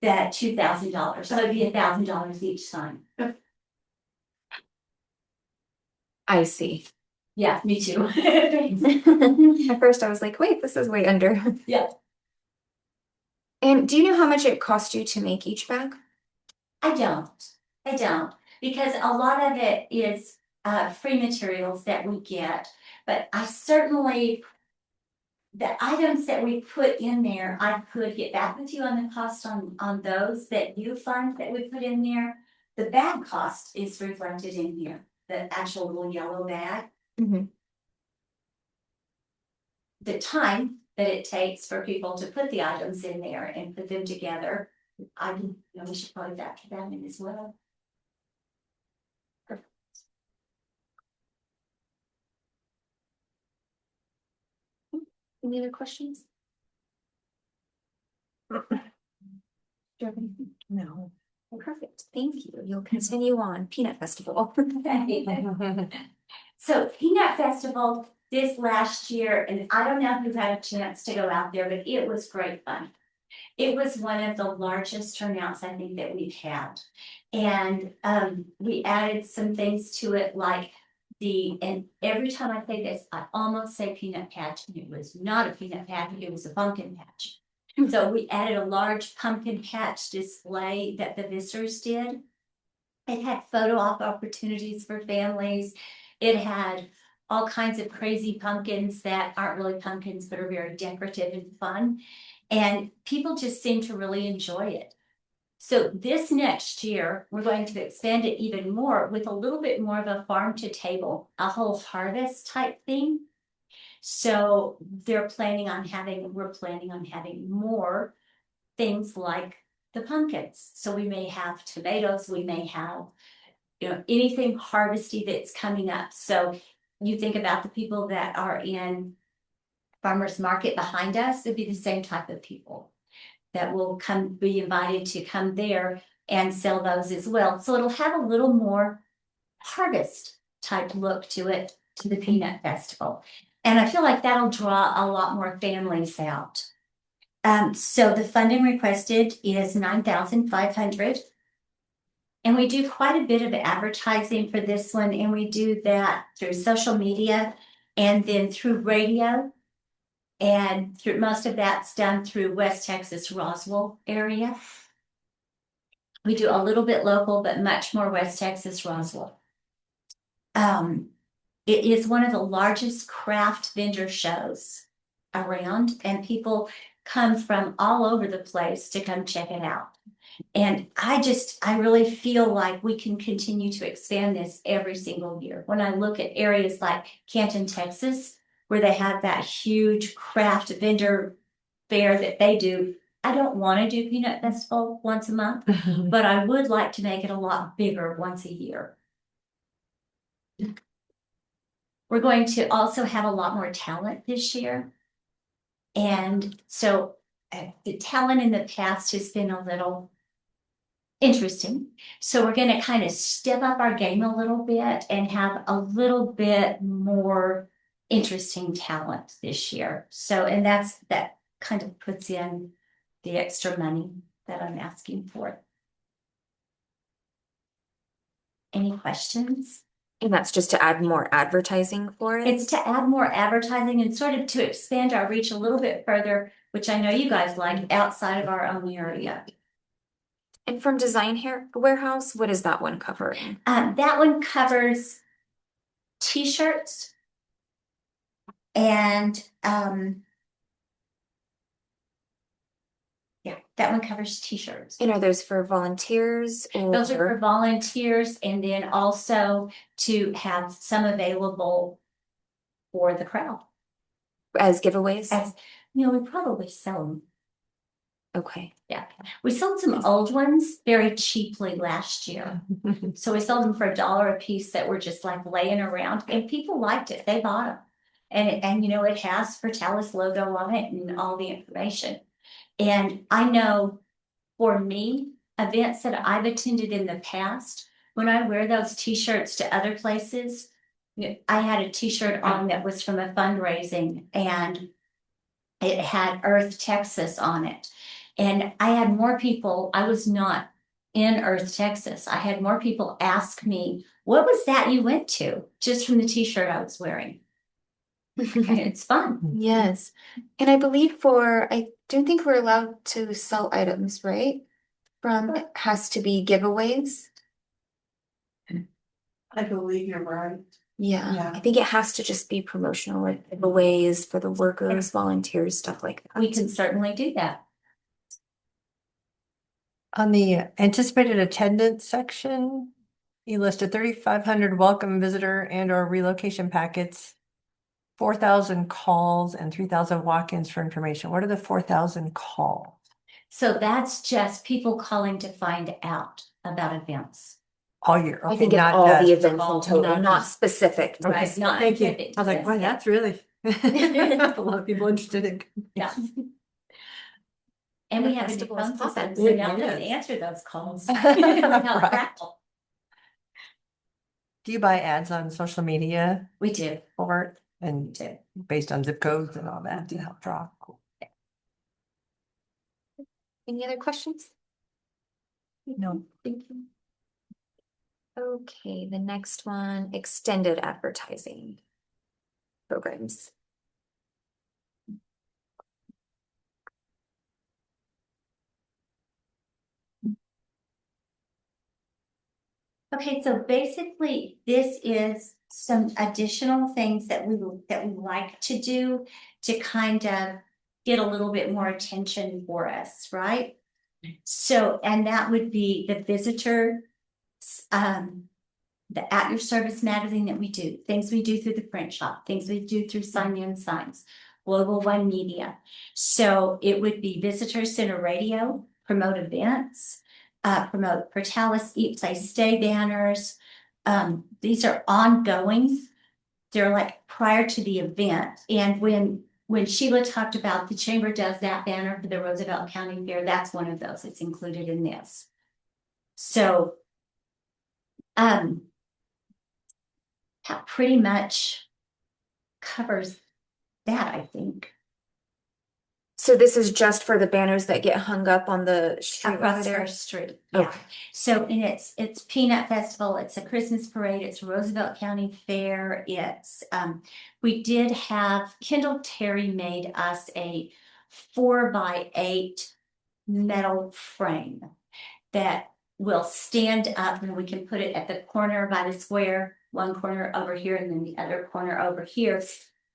that $2,000, so it'd be $1,000 each sign. I see. Yeah, me too. At first I was like, wait, this is way under. Yeah. And do you know how much it cost you to make each bag? I don't, because a lot of it is free materials that we get, but I certainly, the items that we put in there, I could get back with you on the cost on those that you fund that we put in there. The bag cost is reflected in here, the actual little yellow bag. Mhm. The time that it takes for people to put the items in there and put them together, we should probably factor that in as well. Any other questions? Do you have anything? No. Perfect, thank you. You'll continue on Peanut Festival. So Peanut Festival this last year, and I don't know if you've had a chance to go out there, but it was great fun. It was one of the largest turnouts I think that we've had. And we added some things to it like and every time I say this, I almost say peanut patch, and it was not a peanut patch, it was a pumpkin patch. So we added a large pumpkin patch display that the visitors did. It had photo op opportunities for families. It had all kinds of crazy pumpkins that aren't really pumpkins, but are very decorative and fun. And people just seem to really enjoy it. So this next year, we're going to expand it even more with a little bit more of a farm to table, a whole harvest type thing. So we're planning on having more things like the pumpkins. So we may have tomatoes, we may have, anything harvesty that's coming up. So you think about the people that are in farmers market behind us, it'd be the same type of people that will be invited to come there and sell those as well. So it'll have a little more harvest type look to it, to the Peanut Festival. And I feel like that'll draw a lot more families out. So the funding requested is $9,500. And we do quite a bit of advertising for this one, and we do that through social media and then through radio. And through most of that's done through West Texas Roswell area. We do a little bit local, but much more West Texas Roswell. It is one of the largest craft vendor shows around, and people come from all over the place to come check it out. And I really feel like we can continue to expand this every single year. When I look at areas like Canton, Texas, where they have that huge craft vendor fair that they do, I don't want to do Peanut Festival once a month, but I would like to make it a lot bigger once a year. We're going to also have a lot more talent this year. And so the talent in the past has been a little interesting. So we're gonna kind of step up our game a little bit and have a little bit more interesting talent this year. So, and that kind of puts in the extra money that I'm asking for. Any questions? And that's just to add more advertising for it? It's to add more advertising and sort of to expand our reach a little bit further, which I know you guys like, outside of our own area. And from Design Hair Warehouse, what is that one covering? That one covers t-shirts and yeah, that one covers t-shirts. And are those for volunteers Those are for or volunteers, and then also to have some available for the crowd. as giveaways? As you know, we probably sell them. Okay. Yeah, we sold some old ones very cheaply last year. So we sold them for $1 a piece that were just like laying around, and people liked it. They bought them. And you know, it has Portales logo on it and all the information. And I know for me, events that I've attended in the past, when I wear those t-shirts to other places, I had a t-shirt on that was from a fundraising, and it had Earth Texas on it. And I had more people, I was not in Earth Texas. I had more people ask me, what was that you went to? Just from the t-shirt I was wearing. And it's fun. Yes. And I believe I don't think we're allowed to sell items, right? It has to be giveaways. I believe you're right. Yeah, Yeah. I think it has to just be promotional, like giveaways for the workers, volunteers, stuff like that. We can certainly do that. On the anticipated attendance section, you listed 3,500 welcome visitor and or relocation packets, 4,000 calls and 3,000 walk-ins for information. What are the 4,000 calls? So that's just people calling to find out about events. All year. I Okay, think it's not all the just- events in all- total, not not just- specific. to Okay, this not one. thank you. specific I was like, events, wow, yeah. that's really a lot of people interested in. Yeah. And we The have a new festival is phone system, popping. so now we Yes. can answer those calls. Right. Do you buy ads on social media We do, for it we and do. based on zip codes and all that to help draw? Cool. Any other questions? No. Thank you. Okay, the next one, extended advertising programs. Okay, so basically, this is some additional things that we like to do to kind of get a little bit more attention for us, right? So, and that would be the visitor, the At Your Service magazine that we do, things we do through the print shop, things we do through Sign In Signs, Global One Media. So it would be Visitor Center Radio, promote events, promote Portales Eat, Play, Stay banners. These are ongoing. They're like prior to the event. And when Sheila talked about the chamber does that banner for the Roosevelt County Fair, that's one of those. It's included in this. So, that pretty much covers that, I think. So this is just for the banners that get hung up on the street over Across there? First Street, yeah. Okay. So, and it's Peanut Festival, it's a Christmas parade, it's Roosevelt County Fair, it's, we did have, Kendall Terry made us a 4x8 metal frame that will stand up, and we can put it at the corner by the square, one corner over here and then the other corner over here.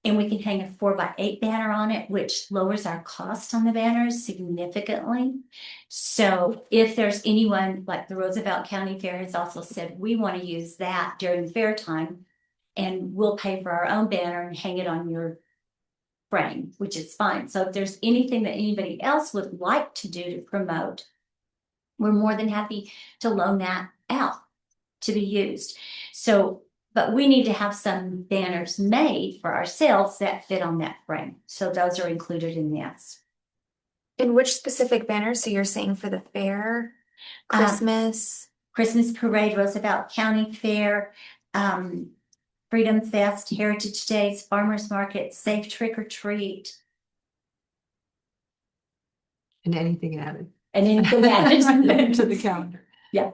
And we can hang a 4x8 banner on it, which lowers our cost on the banners significantly. So if there's anyone, like the Roosevelt County Fair has also said, we want to use that during fair time, and we'll pay for our own banner and hang it on your frame, which is fine. So if there's anything that anybody else would like to do to promote, we're more than happy to loan that out to be used. So, but we need to have some banners made for ourselves that fit on that frame. So those are included in this. And which specific banners? So you're saying for the fair? Christmas. Christmas Parade, Roosevelt County Fair, Freedom Fest, Heritage Days, Farmers Market, Safe Trick or Treat. And anything added. And anything added To the calendar. Yeah.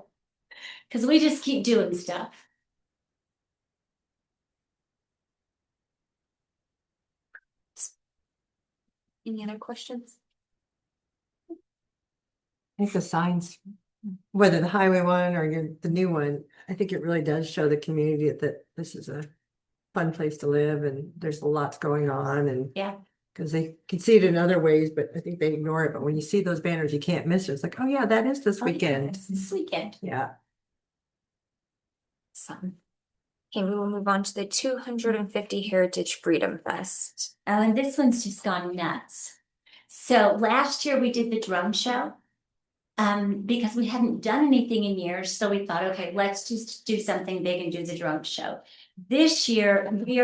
Because we just keep doing stuff. Any other questions? I think the signs, whether the highway one or the new one, I think it really does show the community that this is a fun place to live and there's lots going on and. Yeah. Because they can see it in other ways, but I think they ignore it. But when you see those banners, you can't miss it. It's like, oh yeah, that is this weekend. This weekend. Yeah. Some. Okay, we will move on to the 250 Heritage Freedom Fest. Oh, and this one's just gone nuts. So last year we did the drum show. Because we hadn't done anything in years, so we thought, okay, let's just do something big and do the drum show. This year, we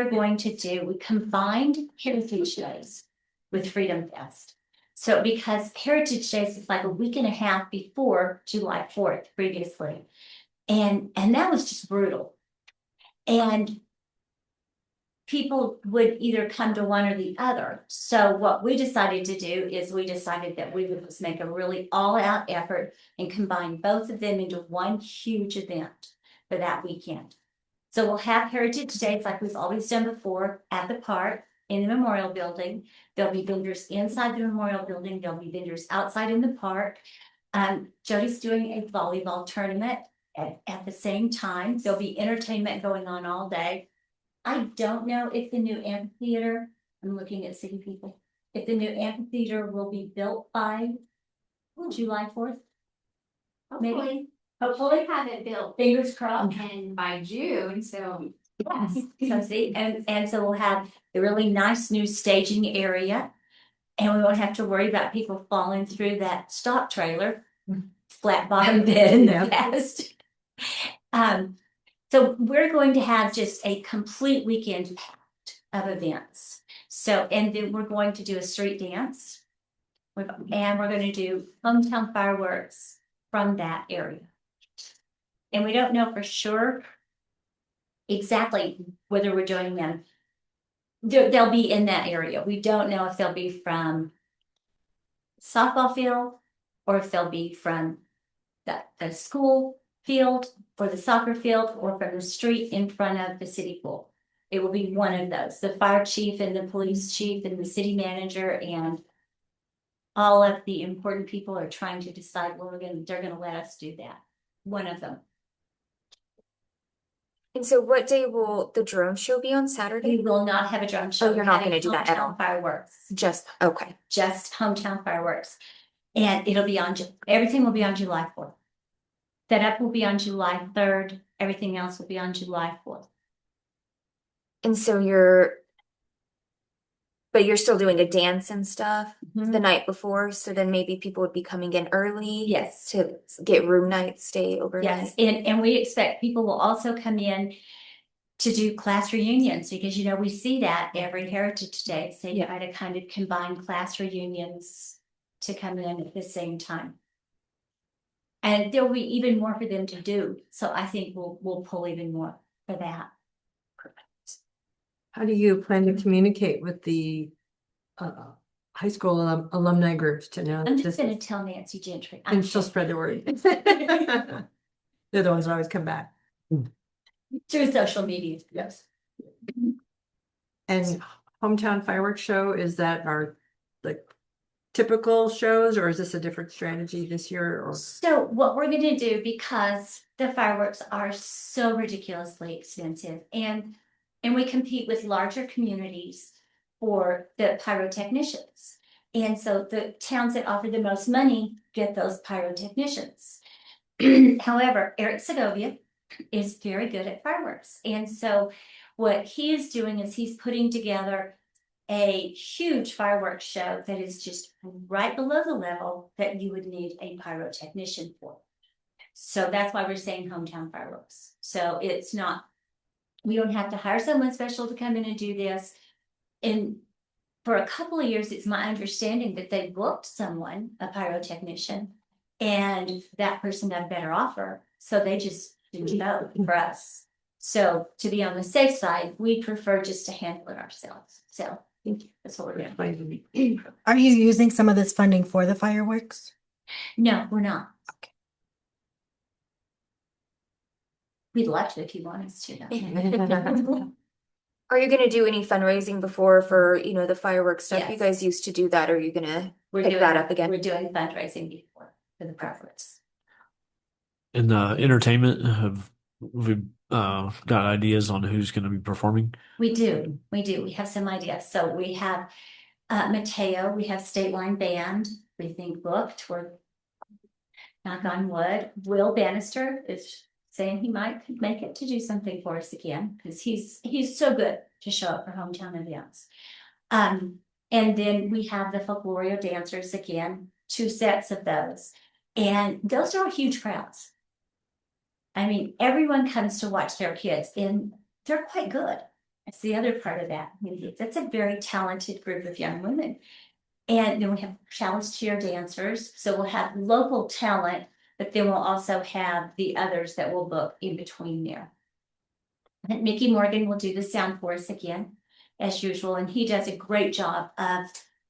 combined Heritage Days with Freedom Fest. So because Heritage Days is like a week and a half before July 4th previously. And that was just brutal. And people would either come to one or the other. So what we decided to do is we decided that we would just make a really all-out effort and combine both of them into one huge event for that weekend. So we'll have Heritage Days like we've always done before at the park in the Memorial Building. There'll be vendors inside the Memorial Building. There'll be vendors outside in the park. Jody's doing a volleyball tournament at the same time. There'll be entertainment going on all day. I don't know if the new amphitheater, I'm looking at city people, if the new amphitheater will be built by July 4th. Maybe. Hopefully have it built fingers crossed. and by June, so Yes, so see, and so we'll have a really nice new staging area. And we won't have to worry about people falling through that stock trailer, flat bottom bed in the past. So we're going to have just a complete weekend of events. So, and then we're going to do a street dance. And we're going to do hometown fireworks from that area. And we don't know for sure exactly whether we're doing them. They'll be in that area. We don't know if they'll be from softball field or if they'll be from the school field or the soccer field or from the street in front of the city pool. It will be one of those. The fire chief and the police chief and the city manager and all of the important people are trying to decide where they're going to let us do that. One of them. And so what day will the drone show be on Saturday? We will not have a drone show. Oh, you're not going to do that at all? Fireworks. Just, okay. Just hometown fireworks. And it'll be on, everything will be on July 4th. Setup will be on July 3rd. Everything else will be on July 4th. And so but you're still doing a dance and stuff the night before, so then maybe people would be coming in early. Yes. To get room night, stay overnight. Yes, and we expect people will also come in to do class reunions because, you know, we see that every Heritage Day. So you try to kind of combine class reunions to come in at the same time. And there'll be even more for them to do. So I think we'll pull even more for that. How do you plan to communicate with the high school alumni groups to know? I'm just going to tell Nancy Gentry. And she'll spread the word. They're the ones that always come back. Through social media. Yes. And hometown fireworks show, is that our like typical shows or is this a different strategy this year? Or so what we're going to do, because the fireworks are so ridiculously expensive and we compete with larger communities for the pyrotechnicians. And so the towns that offer the most money get those pyrotechnicians. However, Eric Segovia is very good at fireworks. And so what he is doing is he's putting together a huge fireworks show that is just right below the level that you would need a pyrotechnician for. So that's why we're saying hometown fireworks. So it's not, we don't have to hire someone special to come in and do this. And for a couple of years, it's my understanding that they booked someone, a pyrotechnician, And that person got a better offer, so they just didn't vote for us. So to be on the safe side, we prefer just to handle it ourselves. So that's what we're doing. Are you using some of this funding for the fireworks? No, we're not. We'd love to if you want us to. though. Are you gonna do any fundraising before for, you know, the fireworks stuff? You Yes. guys used to do that. Are you gonna We're pick doing that up again? We're doing fundraising before for the fireworks. In the entertainment, have we got ideas on who's going to be performing? We do. We have some ideas. So we have Mateo, we have State Line Band, we think booked, we're knock on wood. Will Bannister is saying he might make it to do something for us again, because he's so good to show up for hometown events. And then we have the Folklorio dancers again, 2 sets of those. And those are huge crowds. I mean, everyone comes to watch their kids and they're quite good. That's the other part of that. I mean, that's a very talented group of young women. And then we have challenge cheer dancers. So we'll have local talent, but then we'll also have the others that we'll book in between there. And Mickey Morgan will do the sound for us again, as usual. And he does a great job of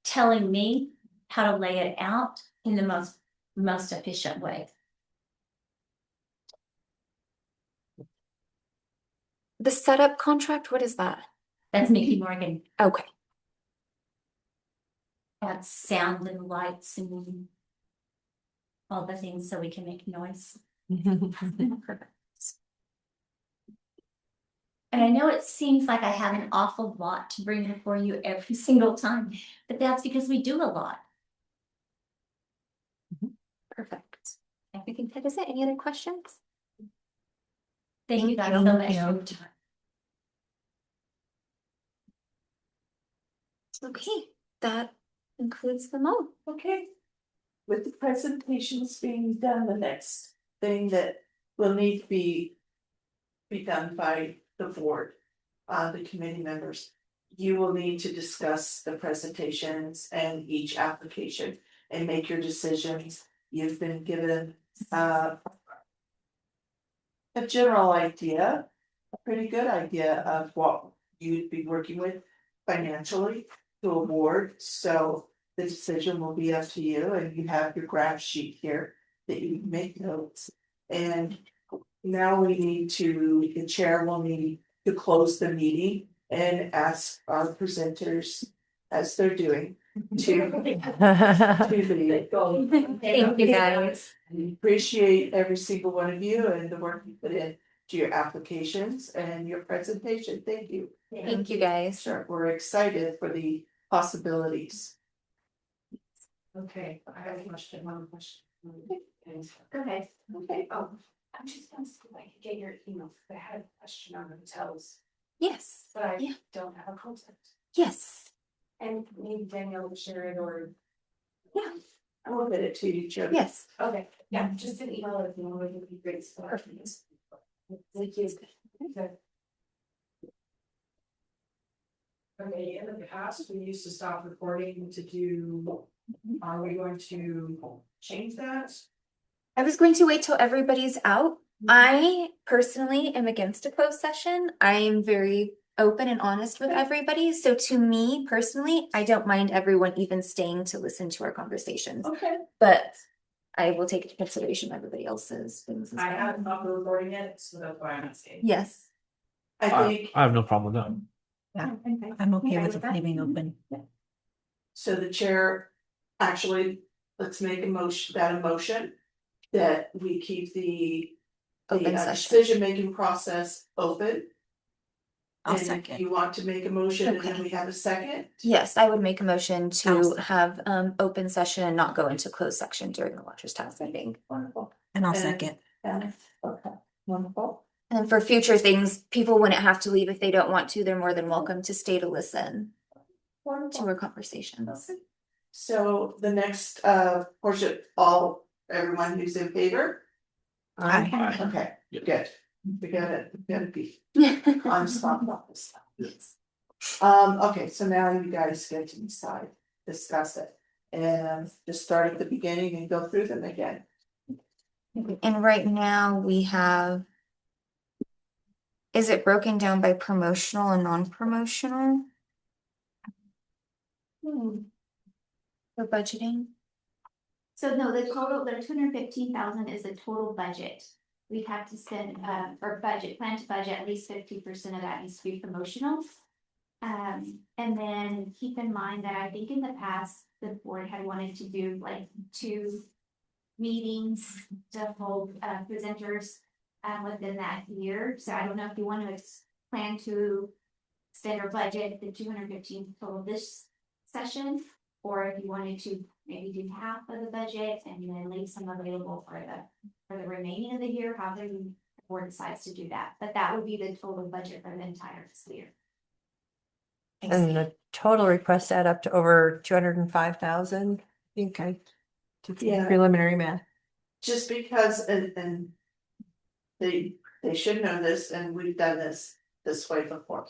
telling me how to lay it out in the most efficient way. The setup contract, what is that? That's Mickey Morgan. Okay. That's sound and lights and all the things so we can make noise. Perfect. And I know it seems like I have an awful lot to bring before you every single time, but that's because we do a lot. Perfect. I think that is it. Any other questions? Thank you guys you. so much for Yeah. your time. Okay, that includes them all. Okay. With the presentations being done, the next thing that will need to be done by the board, the committee members. You will need to discuss the presentations and each application and make your decisions. You've been given a general idea, a pretty good idea of what you'd be working with financially to award, so the decision will be up to you, and you have your graph sheet here that you can make notes. And now the chair will need to close the meeting and ask our presenters, as they're doing, to Thank you, guys. I appreciate every single one of you and the work you put in to your applications and your presentation. Thank you. Thank you, guys. Sure, we're excited for the possibilities. Okay, I have a question, one question. Go ahead. Okay, I'm just gonna see if I can get your email, I had a question on hotels, Yes, but I Yeah. don't have a contact. yes. And maybe Danielle will share it or. Yeah. I will get it to you, Jody. Yes. Okay, yeah, just an email if you want, it would be great. Thank you. Okay, in the past, we used to stop recording to do, are we going to change that? I was going to wait till everybody's out. I personally am against a closed session. I am very open and honest with everybody. So to me personally, I don't mind everyone even staying to listen to our conversations, Okay. but I will take into consideration everybody else's things as I well. haven't stopped recording it, so that's why I'm asking. Yes. I think, I have no problem with that. I'm okay with it leaving open. so the chair, actually, let's make a motion that we keep the Open session. decision-making process open. I'll And second. you want to make a motion and then Okay. we have a second? Yes, I would make a motion I'll to second. have open session and not go into closed section during the Watchers Task meeting. Wonderful. And I'll And- second. Okay, wonderful. And then for future things, people wouldn't have to leave if they don't want to. They're more than welcome to stay to listen to Wonderful. our conversations. So the next portion, everyone who's in favor? Aye. Okay, Yeah. good. We gotta be Yes. on spot about this stuff. Okay, so now you guys get to decide, discuss it. And just start at the beginning and go through them again. And right now we have. Is it broken down by promotional and non-promotional for budgeting? So no, the total, the 215,000 is the total budget. We have to spend, or plan to budget at least 50% of that needs to be promotional. And then keep in mind that I think in the past, the board had wanted to do like 2 meetings to hold presenters within that year. So I don't know if you want to plan to extend our budget, the 215 total this session, or if you wanted to maybe do half of the budget and then leave some available for the remaining of the year, however the board decides to do that. But that would be the total budget for the entire fiscal year. And the total requests add up to over 205,000. I think I did some Yeah. preliminary math. Just because, and they should know this, and we've done this way before.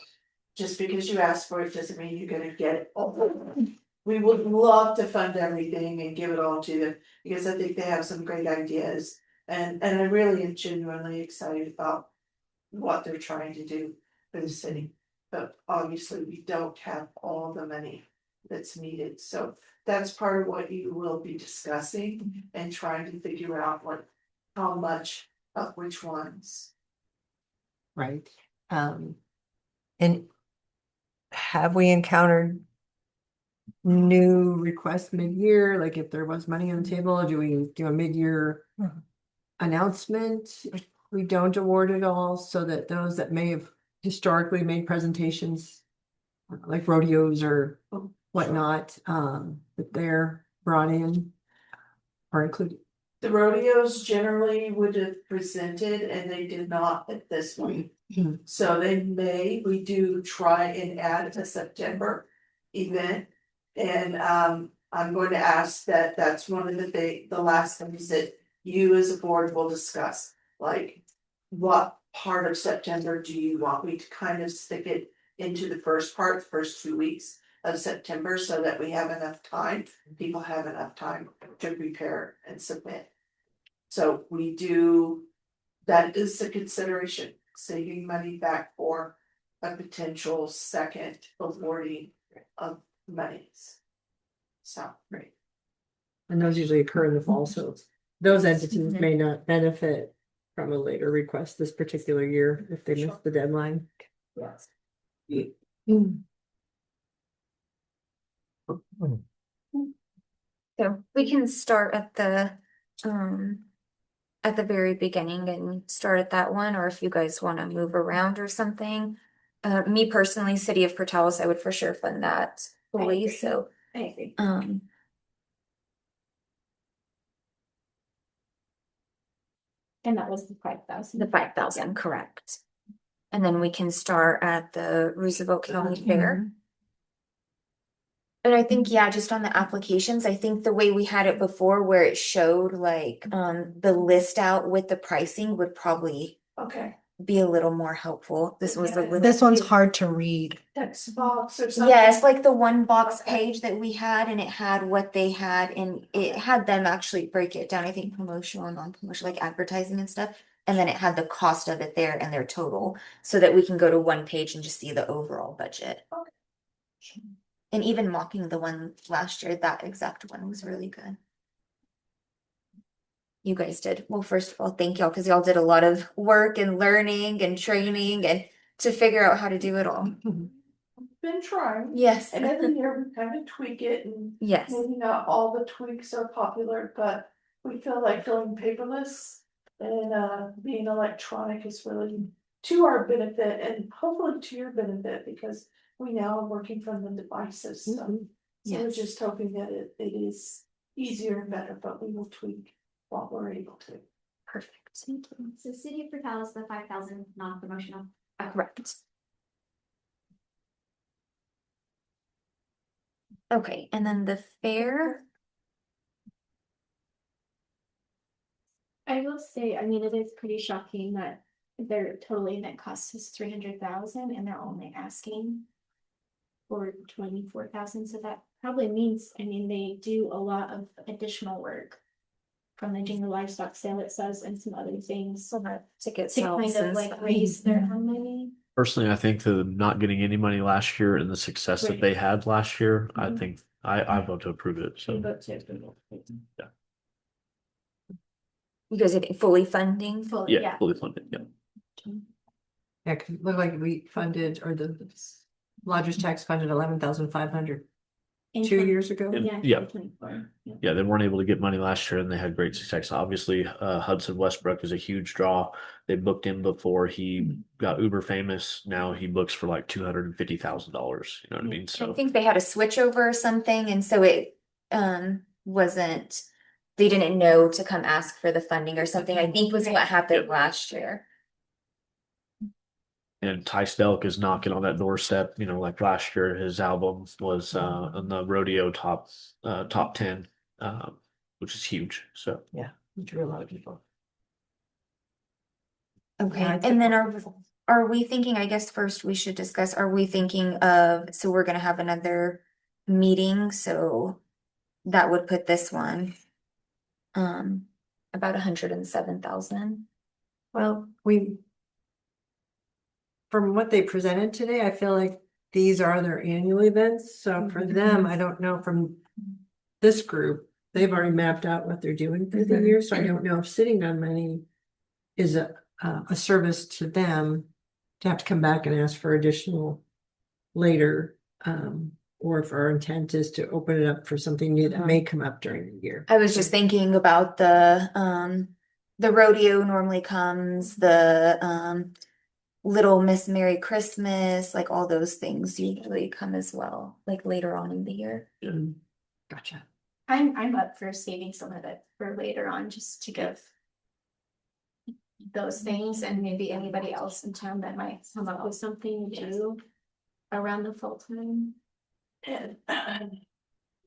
Just because you ask for it doesn't mean you're gonna get it all. We would love to fund everything and give it all to them, because I think they have some great ideas. And I really am genuinely excited about what they're trying to do for the city. But obviously, we don't have all the money that's needed, so that's part of what you will be discussing and trying to figure out how much of which ones. Right. And have we encountered new requests mid-year? Like if there was money on the table, do we do a mid-year announcement? If we don't award it all, so that those that may have historically made presentations like rodeos or whatnot, that they're brought in or included. The rodeos generally would have presented and they did not at this point. So we do try and add a September event. And I'm going to ask that's one of the last things that you as a board will discuss. Like, what part of September do you want me to kind of stick it into the first 2 weeks of September, so that we have enough time, people have enough time to prepare and submit. So that is a consideration, saving money back for a potential second awarding of monies. So, right. And those usually occur in the fall, so those entities may not benefit from a later request this particular year if they miss the deadline. Yes. So we can start at the very beginning and start at that one, or if you guys want to move around or something. Me personally, City of Portales, I would for sure fund that fully, so. I agree. And that was the 5,000. The 5,000, correct. And then we can start at the Roosevelt County Fair. And I think, yeah, just on the applications, I think the way we had it before, where it showed like the list out with the pricing would probably Okay, be a little more helpful. This was a little. This one's hard to read. text box or something. Yes, like the one box Okay. page that we had, and it had what they had, and it had them actually break it down, I think promotional and non-promotional, like advertising and stuff. And then it had the cost of it there and their total, so that we can go to one page and just see the overall budget. Okay. And even mocking the one last year, that exact one was really good. You guys did. Well, first of all, thank y'all, because y'all did a lot of work and learning and training and to figure out how to do it all. Been trying. Yes. And every year we kind of tweak it, and Yes. maybe not all the tweaks are popular, but we feel like going paperless and being electronic is really to our benefit and hopefully to your benefit, because we now are working from the devices. So we're Yes. just hoping that it is easier and better, but we will tweak what we're able to. Perfect. So City of Portales, the 5,000 non-promotional. Correct. Okay, and then the fair. I will say, I mean, it is pretty shocking that their total event cost is 300,000 and they're only asking for 24,000. So that probably means, I mean, they do a lot of additional work from the junior livestock sale, it says, and some other things. So that ticket To kind sales of and like stuff. raise their money. Personally, I think the not getting any money last year and the success that Right. they had last year, I Mhm. think I vote to approve it. So You guys are fully funding? Fully, yeah, fully funded. Yeah. Yeah, 'cause it looked like we funded, or the lodger's tax funded 11,500 In 2 years ago. Yeah. Yeah. 2024, yeah. Yeah, they weren't able to get money last year and they had great success. Obviously, Hudson Westbrook is a huge draw. They booked him before he got uber famous. Now he books for like $250,000. You know what I mean? I So think they had a switchover or something, and so it wasn't, they didn't know to come ask for the funding or something, I think was what happened last year. and Ty Stelk is knocking on that doorstep. You know, like last year, his album was on the rodeo top 10, which is huge. So Which drew a lot of people. Okay, Yeah, I and think- then are we thinking, I guess first we should discuss, are we thinking of, so we're gonna have another meeting, so that would put this one about 107,000. Well, from what they presented today, I feel like these are their annual events. So for them, I don't know from this group, they've already mapped out what they're doing for the year. So I don't know if sitting on money is a service to them to have to come back and ask for additional later. Or if our intent is to open it up for something new that may come up during the year. I was just thinking about the rodeo normally comes, the Little Miss Merry Christmas, like all those things usually come as well, like later on in the year. Gotcha. I'm up for saving some of it for later on, just to give those things, and maybe anybody else in town that might come up with something to do around the fall time. And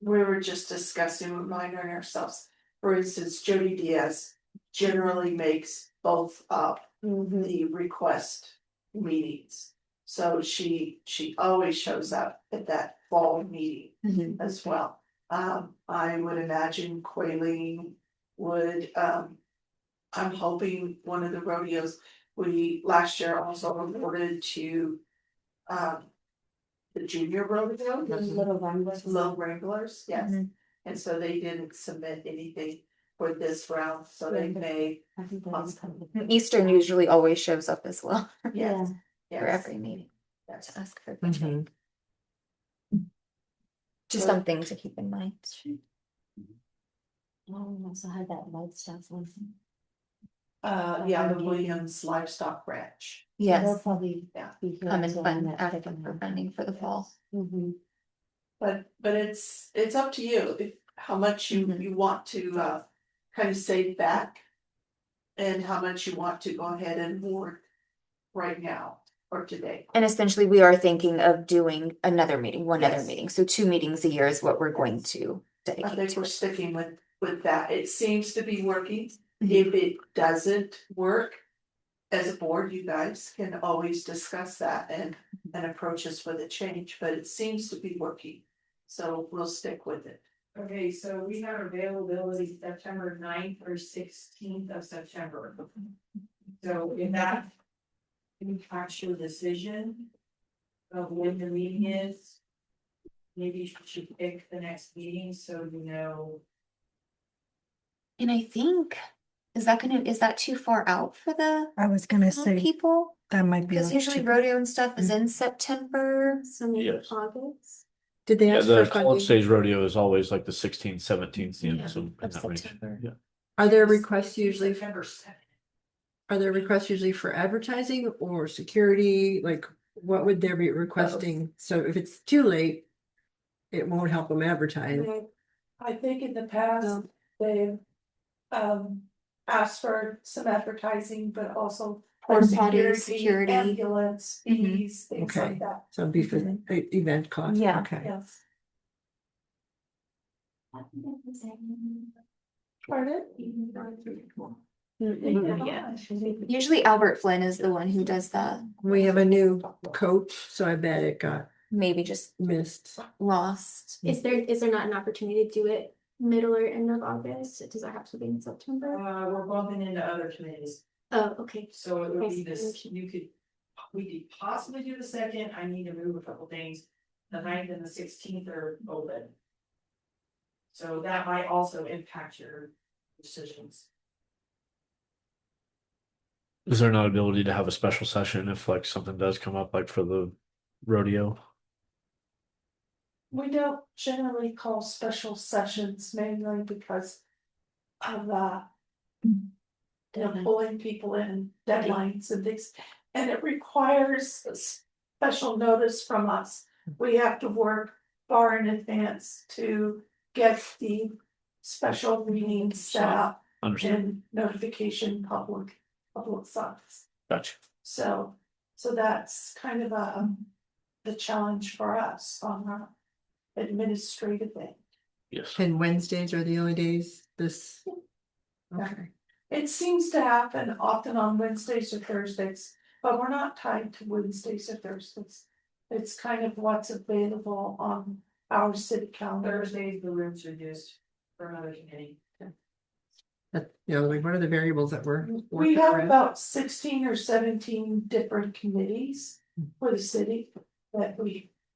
we were just discussing, reminding ourselves, for instance, Jody Diaz generally makes both of the request meetings. So she always shows up at that fall meeting as well. I would imagine Quailing would, I'm hoping one of the rodeos, we last year also awarded to the junior rodeo, Little Wranglers, yes. Mhm. And so they didn't submit anything for this round, so they may. Eastern usually always shows up as well Yes, for yes, every meeting yes. to ask for Mhm. just something to keep in mind. Also had that light stuff one. Yeah, the Williams Livestock Ranch. Yes, Probably. Yeah. come and fund, ask for funding for the fall. But it's up to you, if, how much you want to kind of save back. And how much you want to go ahead and award right now or today. And essentially, we are thinking of doing another meeting, one other Yes. meeting, so 2 meetings a year is what we're going to I dedicate think to we're it. sticking with that, it seems to be working, if it doesn't work. As a board, you guys can always discuss that and approach us with a change, but it seems to be working. So we'll stick with it. Okay, so we have availability September 9th or 16th of September. So if that impacts your decision of when the meeting is, maybe you should pick the next meeting so you know. And I think, is that too far out for the I was gonna say people? that might be. Because usually rodeo and stuff is in September. So maybe Yes. August. Did they Yeah, ask the for College funding? Stage Rodeo is always like the 16th, 17th, you know, Yeah, so in of that range. September. Yeah. Are there requests usually, September 2nd. are there requests usually for advertising or security? Like, what would there be requesting? So if it's too late, it won't help them advertise. I think in the past, they've asked for some advertising, but also for Porta-potty, security, security. ambulance, Mhm. fees, things Okay. like that. So it'd be for event cost. Yeah. Okay. Yes. Pardon? Yeah. Usually Albert Flynn is the one who does that. We have a new coach, so I bet it got Maybe just missed. lost. Is there not an opportunity to do it middle or end of August? Does that have to be in September? We're bumping into other committees, Oh, okay. so it would be Okay. this, we could possibly do the second, I need to move a couple things. The 9th and the 16th are open. So that might also impact your decisions. Is there not ability to have a special session if like something does come up, like for the rodeo? We don't generally call special sessions mainly because of pulling people in, deadlines and things. And it requires a special notice from us. We have to work far in advance to get the special meetings set up Understand? and notification public sites. Gotcha. So that's kind of the challenge for us on our administrative end. Yes. And Wednesdays are the only days this. Yeah. Okay. It seems to happen often on Wednesdays or Thursdays, but we're not tied to Wednesdays or Thursdays. It's kind of what's available on our city calendar. Thursdays, the rooms are used for another committee. But, like what are the variables that we're? We working have with? about 16 or 17 different committees for the city that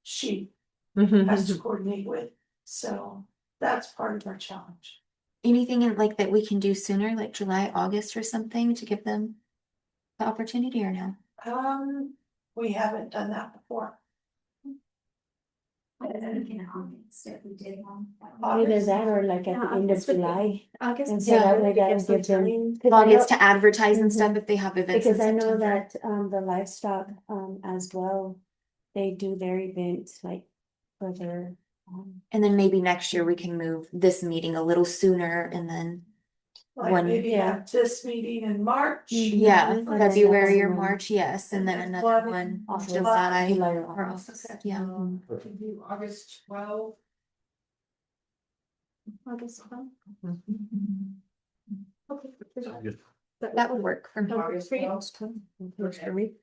she has to coordinate with. So that's part of our challenge. Anything in like that we can do sooner, like July, August or something to give them the opportunity or no? We haven't done that before. Either that or like at the end of July. August. And so that way that would give them. August to advertise and stuff if they have events in Because I know September. that the livestock as well, they do their events like for their. And then maybe next year we can move this meeting a little sooner and then, Like One- maybe have this meeting in March. yeah, Mhm. February or Mhm. March, yes, and then And another one one in in July. July or or August, yeah. We can do August 12th. August 12th. Okay. Sounds good. That would work for me. August for you. 12th. Works for me.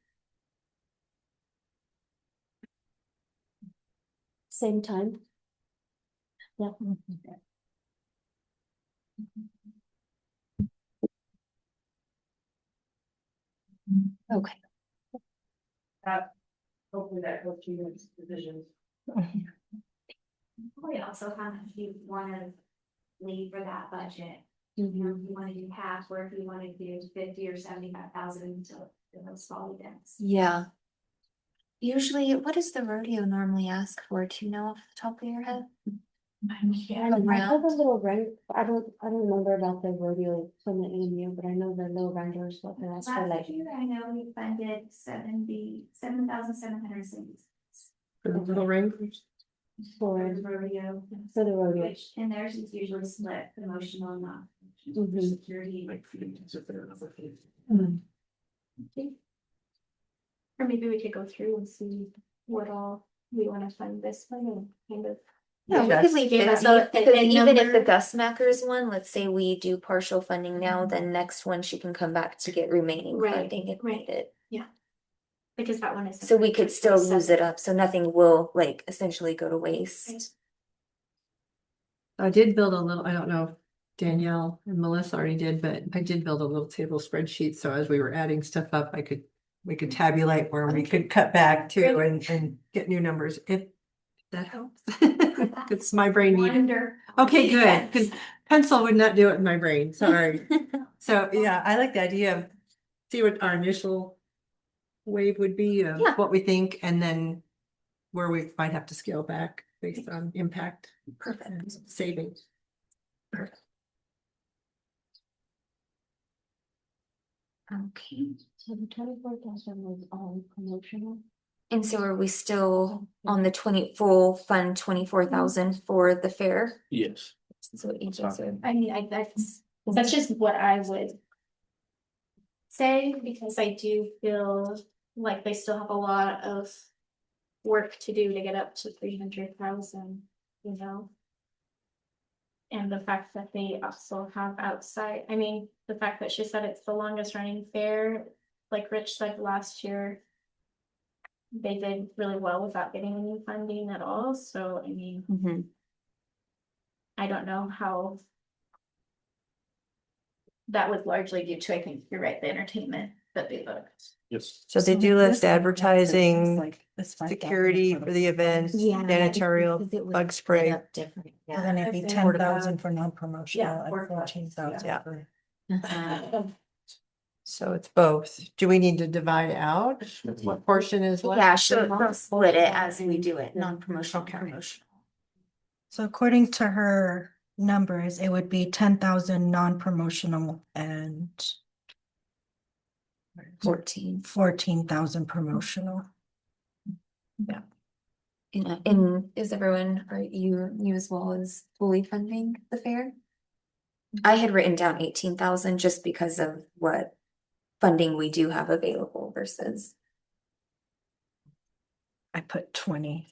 Same time. Yeah. Okay. Hopefully that helps you make decisions. We also have, if you wanna leave for that budget, you know, if you wanna do half, or if you wanna do 50 or 75,000 to those small events. Yeah. Usually, what does the rodeo normally ask for? Do you know off the top of your head? I have a Around, little rent, I don't remember about the rodeo from the AMU, but I know the little vendors, what they ask for like. Last year, I know we funded 7,770 For the little ring. For the rodeo. For the rodeo. Which, and theirs is usually split, promotional and not. Mhm. Security. Or maybe we could go through and see what all we wanna fund this one and kind of. yeah, we could leave Give us 50, a because even if the number. Gus Mackers one, let's say we do partial funding now, then next one she can come back to get remaining Right, funding if right. needed. Because that one is. So we could still use it up, so nothing will like essentially go to waste. I did build a little, I don't know if Danielle and Melissa already did, but I did build a little table spreadsheet, so as we were adding stuff up, we could tabulate where we could cut back to and get new numbers, if that helps. It's my brain needed. Wonder. Okay, good, because pencil would not do it in my brain, sorry. So, yeah, I like the idea of see what our initial wave would be of Yeah. what we think, and then where we might have to scale back based on impact Perfect. and savings. Okay, So the 24,000 was all promotional. and so are we still on the full fund 24,000 for the fair? Yes. So what you just said. I mean, that's just what I would say, because I do feel like they still have a lot of work to do to get up to 300,000, you know? And the fact that they also have outside, I mean, the fact that she said it's the longest running fair, like Rich said last year, they did really well without getting any funding at all, so I mean, Mhm. I don't know how. That was largely due to, I think, you're right, the entertainment that they booked. Yes. So they do list advertising, It's $5,000 security for the event, Yeah, janitorial, because it was bug split spray. up different. So then it'd be Yeah. 10,000 for non-promotional Yeah, and for- 14,000 yeah. for. So it's both. Do we need to divide out what portion is what? Yeah, she'll split it as we do it, non-promotional, Okay. promotional. So according to her numbers, it would be 10,000 non-promotional and 14,000 promotional. And is everyone, are you as well as fully funding the fair? I had written down 18,000 just because of what funding we do have available versus. I put 20.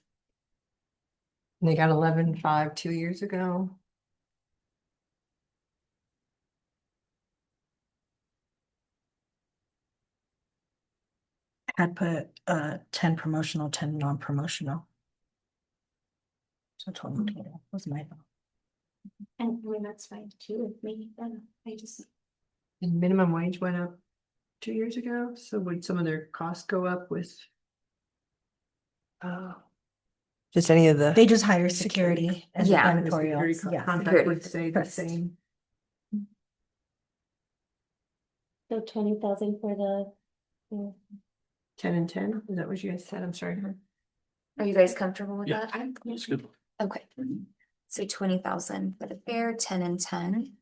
They got 11,500 2 years ago. Had put 10 promotional, 10 non-promotional. So 20 total was my thought. And I mean, that's fine too with me, I just. And minimum wage went up 2 years ago, so would some of their costs go up with? Just any of the. They just hire security and Yeah. janitorial. Yeah. Contract would stay the Correct. same. So 20,000 for the. 10 and 10, is that what you guys said? I'm sorry. Are you guys comfortable with Yeah. that? That's good. Okay. So 20,000 for the fair, 10 and 10.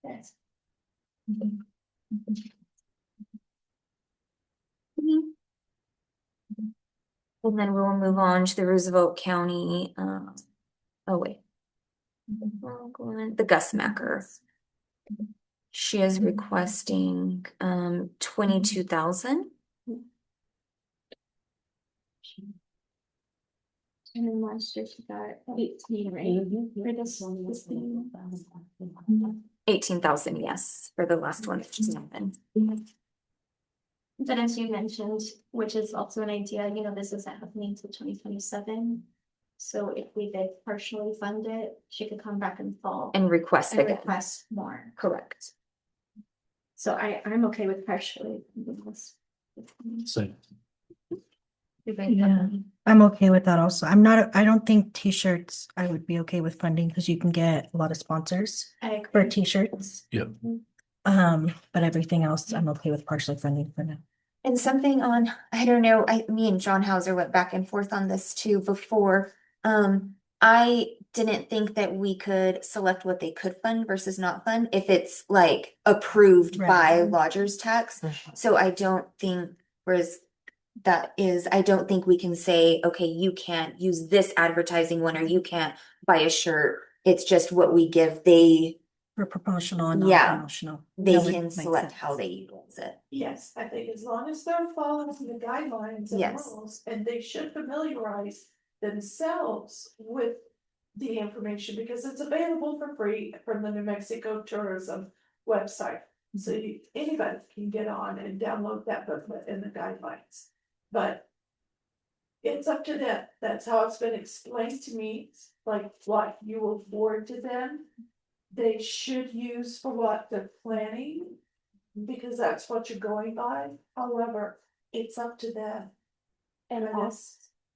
Yes. And then we'll move on to the Roosevelt County, oh wait. The Gus Macker. She is requesting 22,000. And then last year she got 18, right? For this one. 18,000, yes, for the last one that just happened. But as you mentioned, which is also an idea, you know, this isn't happening until 2027. So if we did partially fund it, she could come back in fall And request and again. request more. Correct. So I'm okay with partially funding this. Same. Yeah, I'm okay with that also. I don't think t-shirts, I would be okay with funding because you can get a lot of sponsors I for agree. t-shirts. Yep. But everything else, I'm okay with partially funding for now. And something on, I don't know, me and John Hauser went back and forth on this too before. I didn't think that we could select what they could fund versus not fund if it's like approved by Right. lodgers tax. So I don't think, whereas I don't think we can say, okay, you can't use this advertising one or you can't buy a shirt. It's just what we give. For promotional and Yeah. non-promotional. They That would can make select sense. how they utilize it. Yes, I think as long as they're following the guidelines and Yes. rules, and they should familiarize themselves with the information, because it's available for free from the New Mexico Tourism website. So anybody can get on and download that booklet and the guidelines, but it's up to them. That's how it's been explained to me, like what you will forward to them. They should use for what they're planning, because that's what you're going by. However, it's up to them. And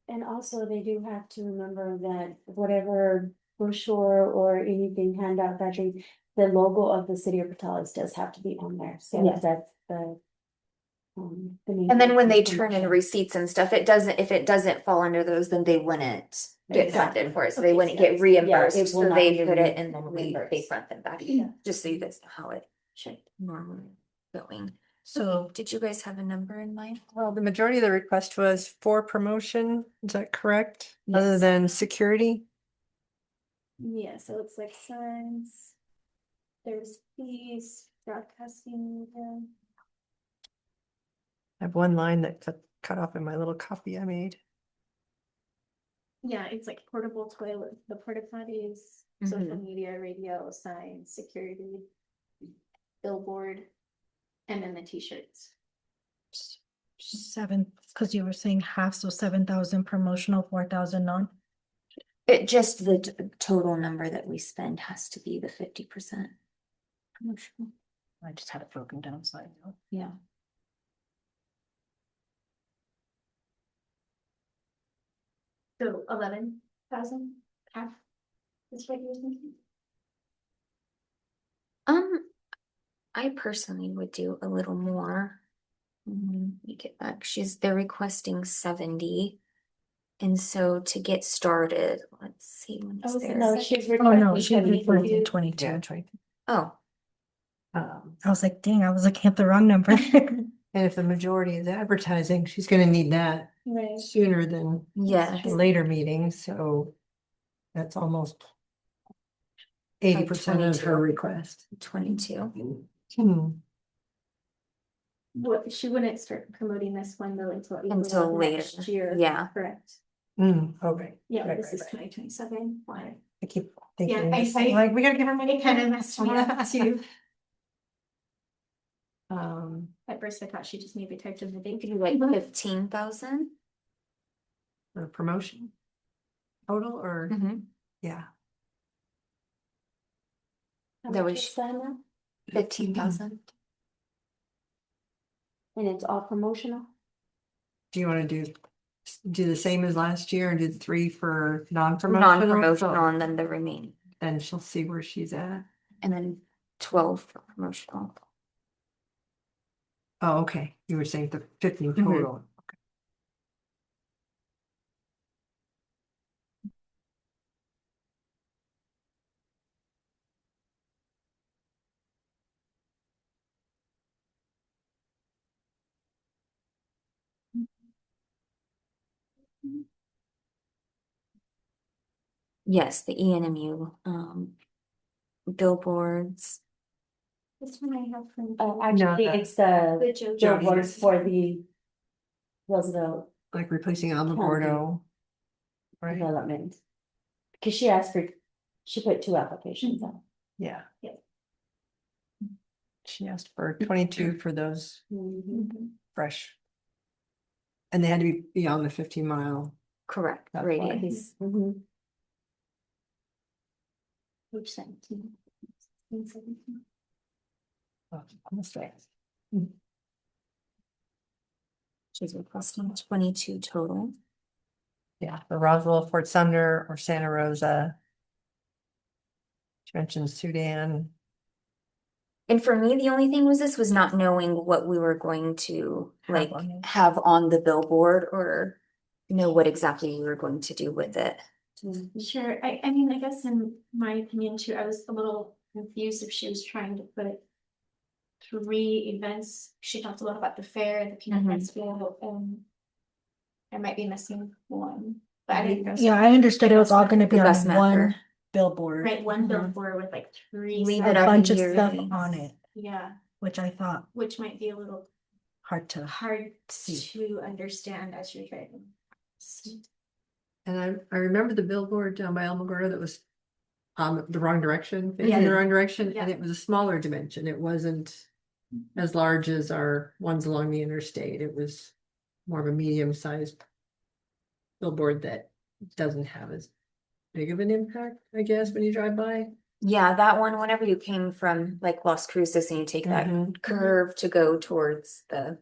And also, they do have to remember that whatever brochure or anything handout that the logo of the city of Portales does have to be on there. So Yes. that's the. main And then when they information. turn in receipts and stuff, if it doesn't fall under those, then they wouldn't get Exactly. funded for it. So they Okay, wouldn't yes. get reimbursed. Yeah, it So will not they be put it and then they reimbursed. front them back. Just so you guys know how it should normally going. So, Did you guys have a number in mind? well, the majority of the request was for promotion, is that correct? Other Yes. than security? Yeah, so it's like signs. There's fees, broadcasting, I have one line that got cut off in my little copy I made. yeah, it's like portable toilet, the porta potties, social media, radio, signs, security. Billboard. And then the t-shirts. 7, because you were saying half, so 7,000 promotional, 4,000 non. It just the total number that we spend has to be the 50%. Promotional. I just had it broken down, so I know. Yeah. So 11,000 half. That's what you're thinking? I personally would do a little more. Let me get back. They're requesting 70. And so to get started, let's see when is there. No, she's Oh, no, requesting she requested 72. 22. Yeah, try. Oh, I was like, dang, I was looking at the wrong number. And if the majority is advertising, she's gonna need that Right. sooner than yes. a later meeting, so that's almost 80% of 22. her request. 22. What, she wouldn't start promoting this one though until April Until of later. next year. Yeah. Correct. Okay. Yeah, Right, this right, is right. 2027. Why? I keep Yeah, thinking, I like, we gotta give her money. It kind of messed me up too. Um, At first I thought she just maybe typed in the date. Could be like 15,000. for promotion total or, Mm-hmm. yeah. How That much was- is that now? 15,000. And it's all promotional? Do you want to do the same as last year and do 3 for non-promotional? Non-promotional and then the remaining. Then she'll see where she's at. And then 12 for promotional. Oh, okay. You were saying the 15 Mhm. total. Yes, the ENMU billboards. This one I have from. Oh, actually, No, it's the The Joe billboard Jonas. for the Roosevelt Like replacing Alamogordo. Right? development. Because she put 2 applications on. Yeah. Yeah. She asked for 22 for those Mm-hmm. fresh. And they had to be beyond the 15-mile. Correct. That's why. Radius. Page 17. 17. Almost right. She's requesting 22 total. Yeah, for Roswell, Fort Sumner, or Santa Rosa. She mentioned Sudan. And for me, the only thing was this was not knowing what we were going to like on it. have on the billboard or know what exactly we were going to do with it. Sure, I mean, I guess in my opinion too, I was a little confused if she was trying to put 3 events. She talked a lot about the fair, the peanut Mhm. festival, I might be missing one, but I didn't know. Yeah, I understood it was all gonna be The on Gus one Macker. billboard. Right, one Mhm. billboard with like 3. Leave A it up bunch in of stuff yearlings. on it, Yeah, which I thought which might be a little hard to. hard See. to understand as you're driving. And I remember the billboard down by Alamogordo that was on the wrong direction, facing the Mhm. wrong direction, Yeah. and it was a smaller dimension. It wasn't as large as our ones along the interstate. It was more of a medium-sized billboard that doesn't have as big of an impact, I guess, when you drive by. Yeah, that one, whenever you came from like Las Cruces and you take that Mhm. curve to go towards the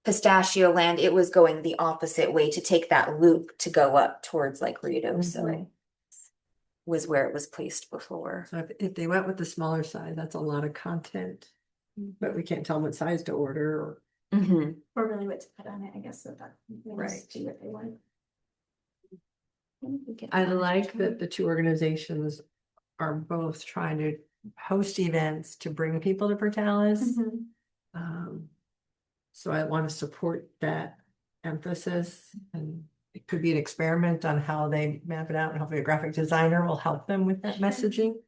pistachio land, it was going the opposite way to take that loop to go up towards like Rito. So Mhm. it was where it was placed before. So if they went with the smaller size, that's a lot of content. But we can't tell them what size to order or. Mhm. Or really what to put on it, I guess, so that they Right. just do what they want. I like that the 2 organizations are both trying to host events to bring people to Portales. So I want to support that emphasis, and it could be an experiment on how they map it out, and hopefully a graphic designer will help them with that messaging.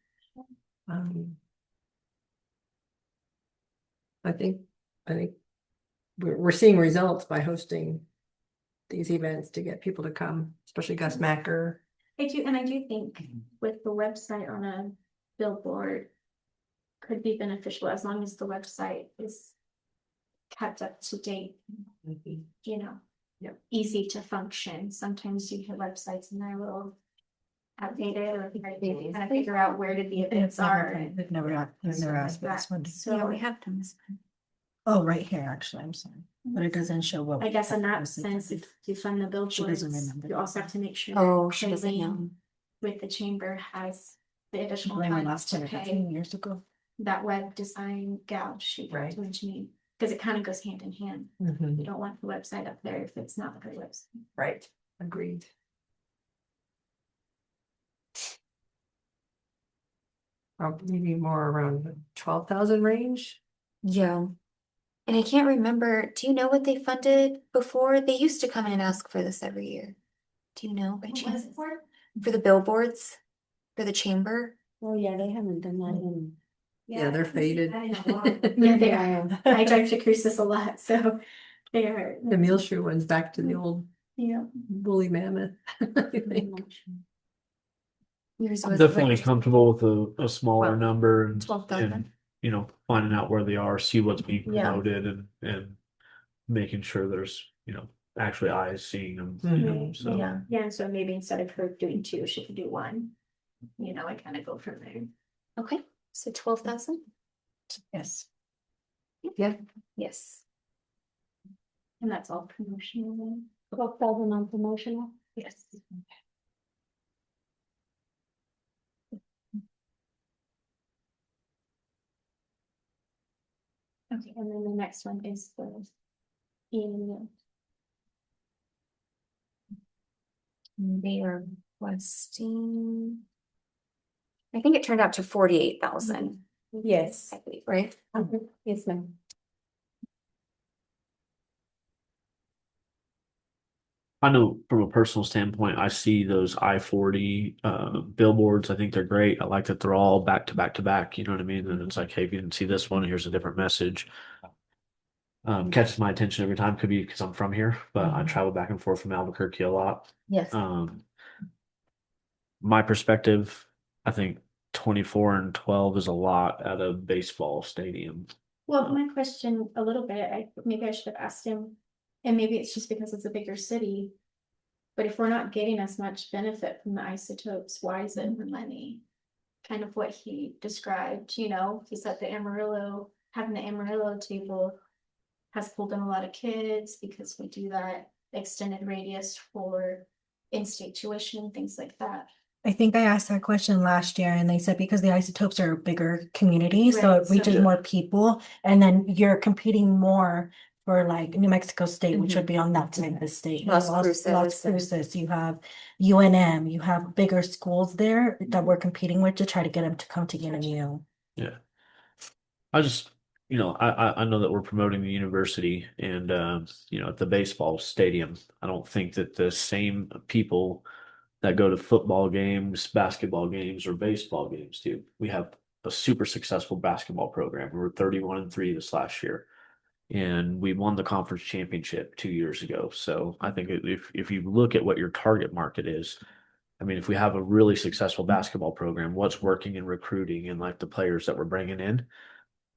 I think we're seeing results by hosting these events to get people to come, especially Gus Macker. I do think with the website on a billboard could be beneficial as long as the website is kept up to date, you know. Yep. Easy to function. Sometimes you hit websites and they're a little outdated or kind of figure out where the events are. They've never asked for this one. Yeah, So we have done this. Oh, right here, actually, I'm sorry, but it doesn't show what. I guess in that was in sense, if you fund the She billboards, doesn't remember. you also have to make sure. Oh, she doesn't Kathleen know. With the chamber has the additional Blame my funds last to time, pay 15 years ago. that web design gal she Right. mentioned me, because it kind of goes hand in hand. Mhm. You don't want the website up there if it's not the right website. Right, agreed. Maybe more around the 12,000 range. Yeah. And I can't remember, do you know what they funded before? They used to come in and ask for this every year. Do you know by What was chance? it for? For the billboards? For the chamber? Oh, yeah, they haven't done that in. Yeah, they're faded. Yeah, they are. I drive to Cruces a lot, so they are. The Muleshoe one's back to the old Yeah. woolly mammoth. I think. Yours I'm was definitely like comfortable with a smaller number and, 12,000. and, you know, finding out where they are, see what's being Yeah. promoted and making sure there's, you know, actually eyes seeing them, you know, Mhm. so. Yeah. Yeah, and so maybe instead of her doing two, she could do one. You know, I kind of go from there. Okay, so 12,000? Yes. Yeah. Yes. And that's all promotional then? 12,000 on promotional? Yes. Okay, and then the next one is the email. They are requesting. I think it turned out to 48,000, Yes. I believe, right? Yes, ma'am. I know from a personal standpoint, I see those I-40 billboards. I think they're great. I like that they're all back to back to back. You know what I mean? And it's like, hey, if you didn't see this one, here's a different message. Catches my attention every time. Could be because I'm from here, but I travel back and forth from Albuquerque a lot. Yes. My perspective, I think 24 and 12 is a lot at a baseball stadium. Well, my question a little bit, maybe I should have asked him, and maybe it's just because it's a bigger city. But if we're not getting as much benefit from the isotopes, why is it the money? Kind of what he described, you know, he said the Amarillo, having the Amarillo table has pulled in a lot of kids because we do that extended radius for in-state tuition and things like that. I think I asked that question last year and they said because the isotopes are a bigger community, so Right, it reaches so- more people. And then you're competing more for like New Mexico State, which would be on that side of the state. You Las have Cruces. Las Cruces, you have UNM, you have bigger schools there that we're competing with to try to get them to come to UNMU. Yeah. I just, you know, I know that we're promoting the university and, you know, at the baseball stadium, I don't think that the same people that go to football games, basketball games, or baseball games do. We have a super successful basketball program. We were 31-3 this last year. And we won the conference championship 2 years ago. So I think if you look at what your target market is, I mean, if we have a really successful basketball program, what's working in recruiting and like the players that we're bringing in,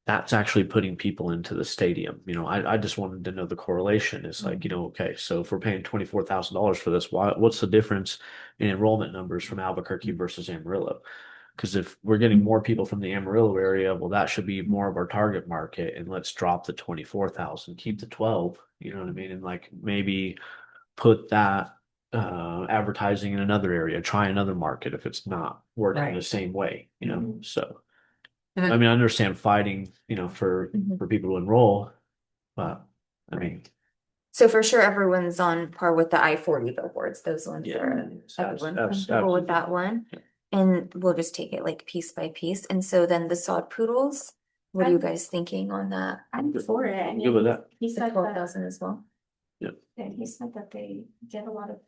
that's actually putting people into the stadium. You know, I just wanted to know the correlation. It's like, you know, okay, so if we're paying $24,000 for this, what's the difference in enrollment numbers from Albuquerque versus Amarillo? Because if we're getting more people from the Amarillo area, well, that should be more of our target market. And let's drop the 24,000, keep the 12, you know what I mean? And like maybe put that advertising in another area, try another market if it's not working Right. the same way, you know? So, And I mean, I understand fighting, you know, for people to enroll, but I mean, So for sure, everyone's on par with the I-40 billboards. Those ones Yeah. are, everyone's Abs- comfortable with that one. Yeah. And we'll just take it like piece by piece. And so then the sod poodles, what are you guys thinking on that? I'm for it. I I'm good with that. He The said 12,000 as well. and he said that they get a lot of.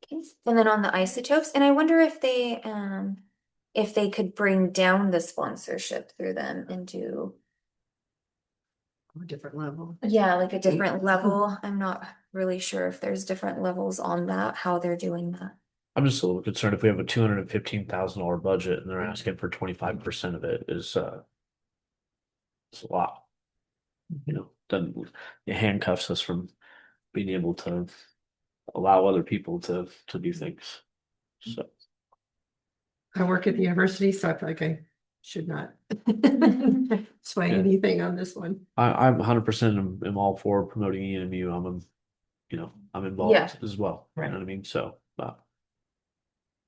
Okay. And then on the isotopes, and I wonder if they could bring down the sponsorship through them and do, a different level. yeah, like a different level. I'm not really sure if there's different levels on that, how they're doing that. I'm just a little concerned if we have a $215,000 budget and they're asking for 25% of it is it's a lot. You know, then it handcuffs us from being able to allow other people to do things. So I work at the university, so I feel like I should not sway Yeah. anything on this one. I'm 100% am all for promoting EMU. I'm involved Yeah. as well. You Right. know what I mean? So,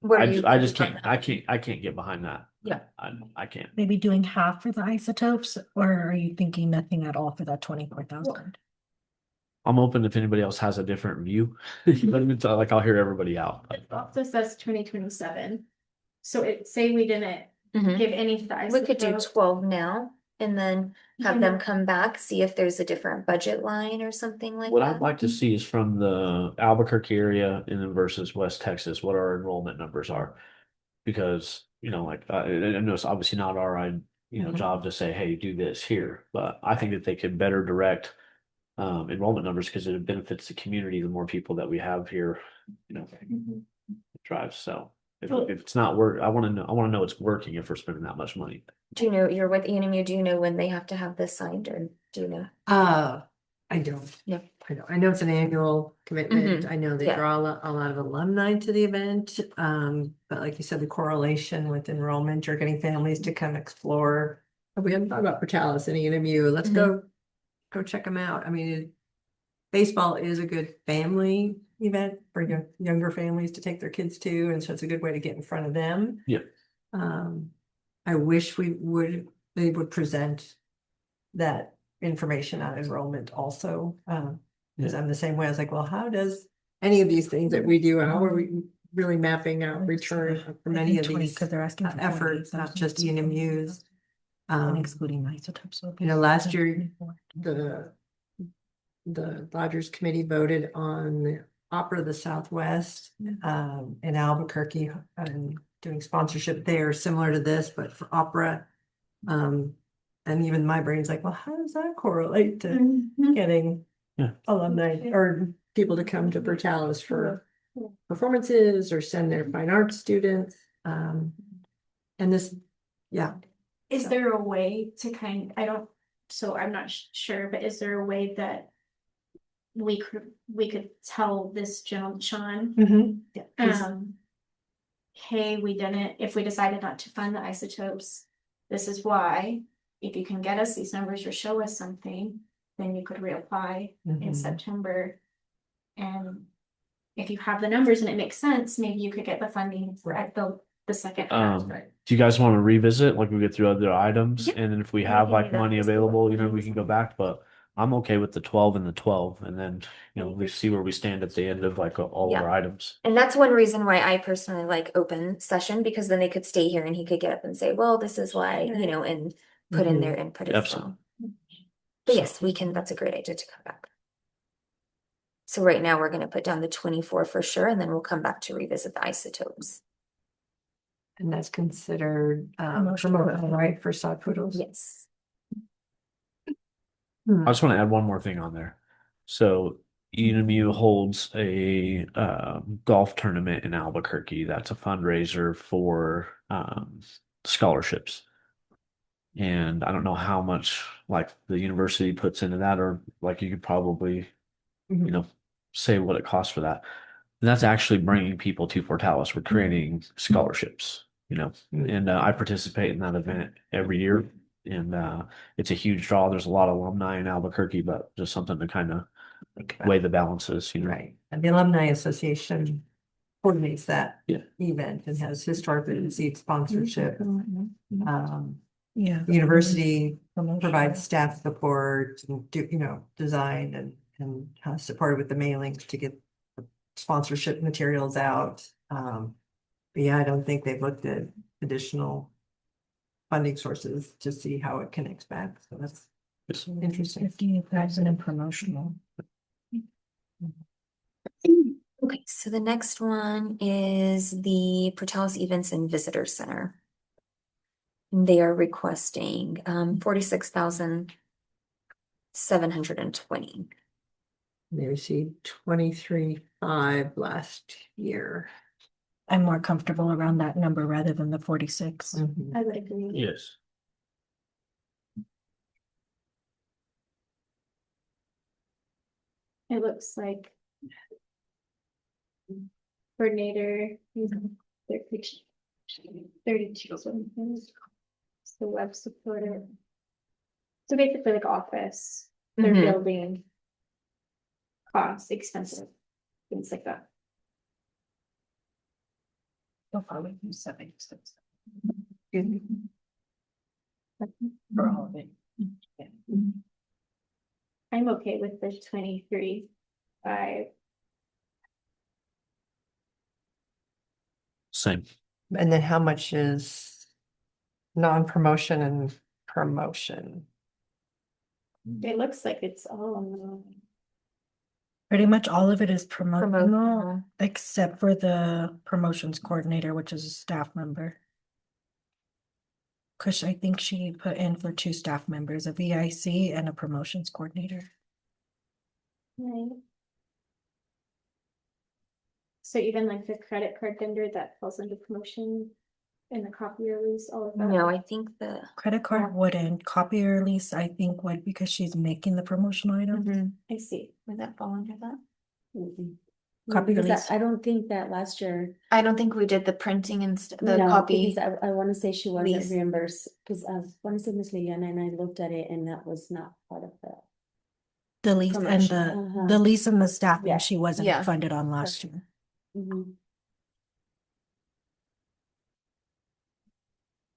Where I, do you I just think can't, I can't get behind that. Yeah. I can't. Maybe doing half for the isotopes, or are you thinking nothing at all for that 24,000? I'm open if anybody else has a different view. You know what I mean? So, like, I'll hear everybody out. So says 2027. So say we didn't Mhm. give any to the We could do isotope. 12 now and then have them come back, see if there's a different budget line or something like What that. I'd like to see is from the Albuquerque area and then versus West Texas, what our enrollment numbers are. Because, I know it's obviously not our, Mhm. job to say, hey, do this here, but I think that they could better direct enrollment numbers because it benefits the community, the more people that we have here, it drives. So if it's not work, I want to know it's working if we're spending that much money. Do you know, you're with ENMU, do you know when they have to have this signed or do you know? I don't. Yeah. I know it's an annual commitment. Mhm. I know they Yeah. draw a lot of alumni to the event. But like you said, the correlation with enrollment or getting families to come explore. We haven't thought about Portales and ENMU. Let's go check them out. I mean, baseball is a good family event for younger families to take their kids to, and so it's a good way to get in front of them. Yeah. I wish they would present that information on enrollment also. Because I'm the same way. I was like, well, how does any of these things that we do, how are we really mapping out return from any of these Because they're asking for efforts, not just ENMUs? And excluding isotopes. So Last year, the Lodgers Committee voted on Opera of the Southwest in Albuquerque and doing sponsorship there, similar to this, but for opera. And even my brain's like, well, how does that correlate to getting alumni or people to come to Portales for performances or send their fine arts students? And this, yeah. Is there a way to I'm not sure, but is there a way that we could tell this gentleman, Sean, hey, we didn't, if we decided not to fund the isotopes, this is why. If you can get us these numbers or show us something, then you could reapply in September. And if you have the numbers and it makes sense, maybe you could get the funding at the second half. Do you guys want to revisit, like we get through other items, Yep. and then if we Yeah, have we like can do that. money available, we can go back, but I'm okay with the 12 and the 12, and then, we see where we stand at the end of like all of our items. And that's one reason why I personally like open session, because then they could stay here and he could get up and say, well, this is why, and put in their input as Absolutely. well. But yes, that's a great idea to come back. So right now we're going to put down the 24 for sure, and then we'll come back to revisit the isotopes. And that's considered promotional, right, for sod poodles? Yes. I just want to add one more thing on there. So ENMU holds a golf tournament in Albuquerque. That's a fundraiser for scholarships. And I don't know how much like the university puts into that, or like you could probably, say what it costs for that. And that's actually bringing people to Portales. We're creating scholarships, and I participate in that event every year. And it's a huge draw. There's a lot of alumni in Albuquerque, but just something to kind of weigh the balances, Right. And the Alumni Association coordinates that event and has historically received sponsorship. University provides staff support and design and supported with the mailings to get sponsorship materials out. But yeah, I don't think they've looked at additional funding sources to see how it connects back. So that's interesting. 15,000 in promotional. Okay, so the next one is the Portales Events and Visitor Center. They are requesting 46,720. They received 23.5 last year. I'm more comfortable around that number rather than the 46. I would agree. Yes. It looks like coordinator, their 32 something. So web supporter. So basically like office, their Mhm. building. Costs, expensive, things like that. So far, we've used 76. Excuse me. For all of it. Yeah. I'm okay with the 23. Same. And then how much is non-promotion and promotion? It looks like it's all on the. Pretty much all of it is promotional, Promotional. except for the promotions coordinator, which is a staff member. Cause I think she put in for 2 staff members, a VIC and a promotions coordinator. Right. So even like the credit card vendor that falls under promotion and the copier lease, all of that. No, I think the. Credit card wouldn't, copier lease, I think would because she's making the promotional item. Mhm. I see. Would that fall under that? Copy Because release. I don't think that last year. I don't think we did the printing and the No, copy. because I wanna say she wasn't lease. reimbursed, because I wanna say Miss Liliana and I looked at it and that was not part of the. The lease and Promotion, the lease and the staffing, Yeah. she wasn't Yeah. funded on last year. Mhm.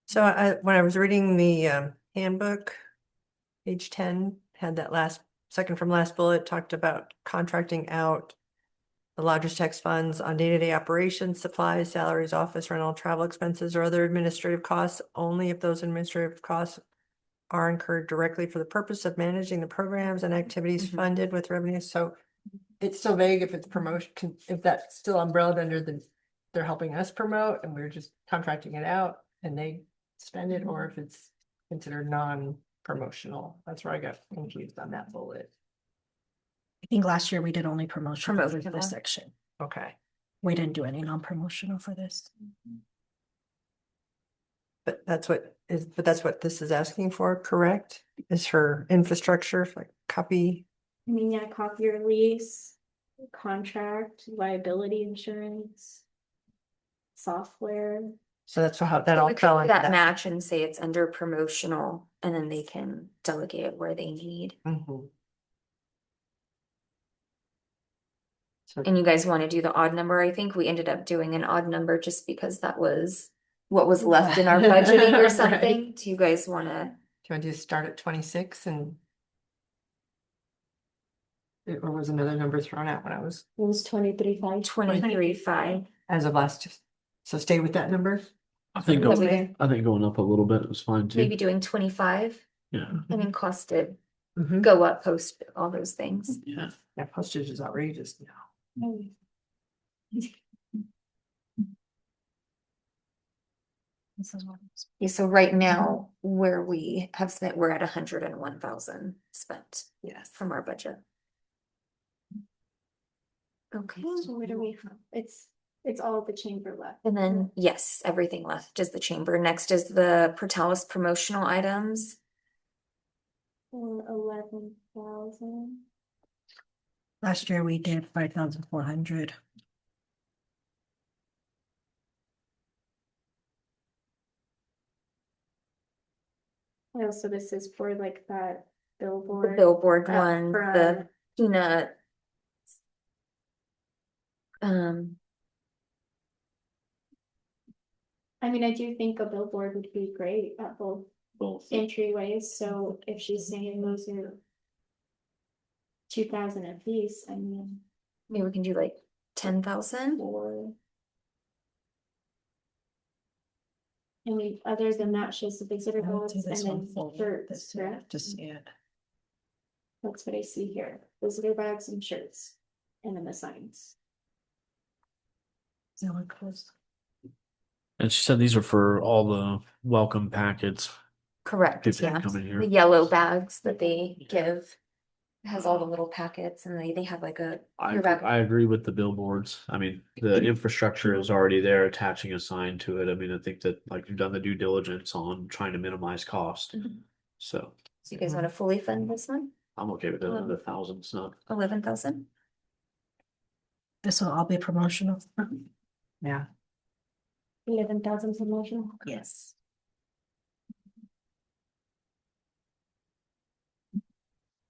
So when I was reading the handbook, page 10 had that second from last bullet, talked about contracting out the lodgers tax funds on day-to-day operations, supplies, salaries, office rental, travel expenses, or other administrative costs, only if those administrative costs are incurred directly for the purpose of managing the programs and activities Mhm. funded with revenue. So it's so vague if it's promotion, if that's still umbrellaed under they're helping us promote and we're just contracting it out and they spend it, or if it's considered non-promotional. That's where I got confused on that bullet. I think last year we did only promotional for Promotional. this section. Okay, We didn't do any non-promotional for this. but that's what this is asking for, correct? Is her infrastructure like copy? I mean, yeah, copier lease, contract, liability insurance. Software. So that's how that So all we could fell do into that that. match and say it's under promotional and then they can delegate it where they need. Mhm. So And you guys want to do the odd number? I think we ended up doing an odd number just because that was what was left in our budgeting or Right. something. Do you guys want to? do you want to just start at 26 and? Or was another number thrown out when I was, It was 23.5. 23.5. as of last, so stay with that number? I think That's going, okay. I think going up a little bit was fine too. Maybe doing 25. Yeah. I mean, cost did Mhm. go up post all those things. Yeah. Yeah, postage is outrageous now. This is what it's- Yeah, so right now where we have spent, we're at 101,000 spent Yes. from our budget. Okay. So what do we have? It's all the chamber left. And then, yes, everything left is the chamber. Next is the Portales promotional items. For 11,000. Last year we did 5,400. Oh, so this is for like that The billboard. billboard up one, the front. peanut. Um, I mean, I do think a billboard would be great at both Both. entryways, so if she's saying those are 2,000 a piece, I mean, maybe we can do like 10,000. or. I mean, other than that, she has the visitor I would box do and this one then full, shirts, this correct? to see it. That's what I see here, visitor bags and shirts, and then the signs. Is that what close? And she said these are for all the welcome packets. Correct, People that yeah. come in here. The yellow bags that they give. It has all the little packets and they have like a. your bag. I agree with the billboards. I mean, the infrastructure is already there, attaching a sign to it. I mean, I think that like you've done the due diligence on trying to minimize cost. Mhm. So So you guys want to fully fund this one? I'm okay with it. The thousands, not. 11,000? This will all be promotional. Yeah. 11,000 promotional. Yes.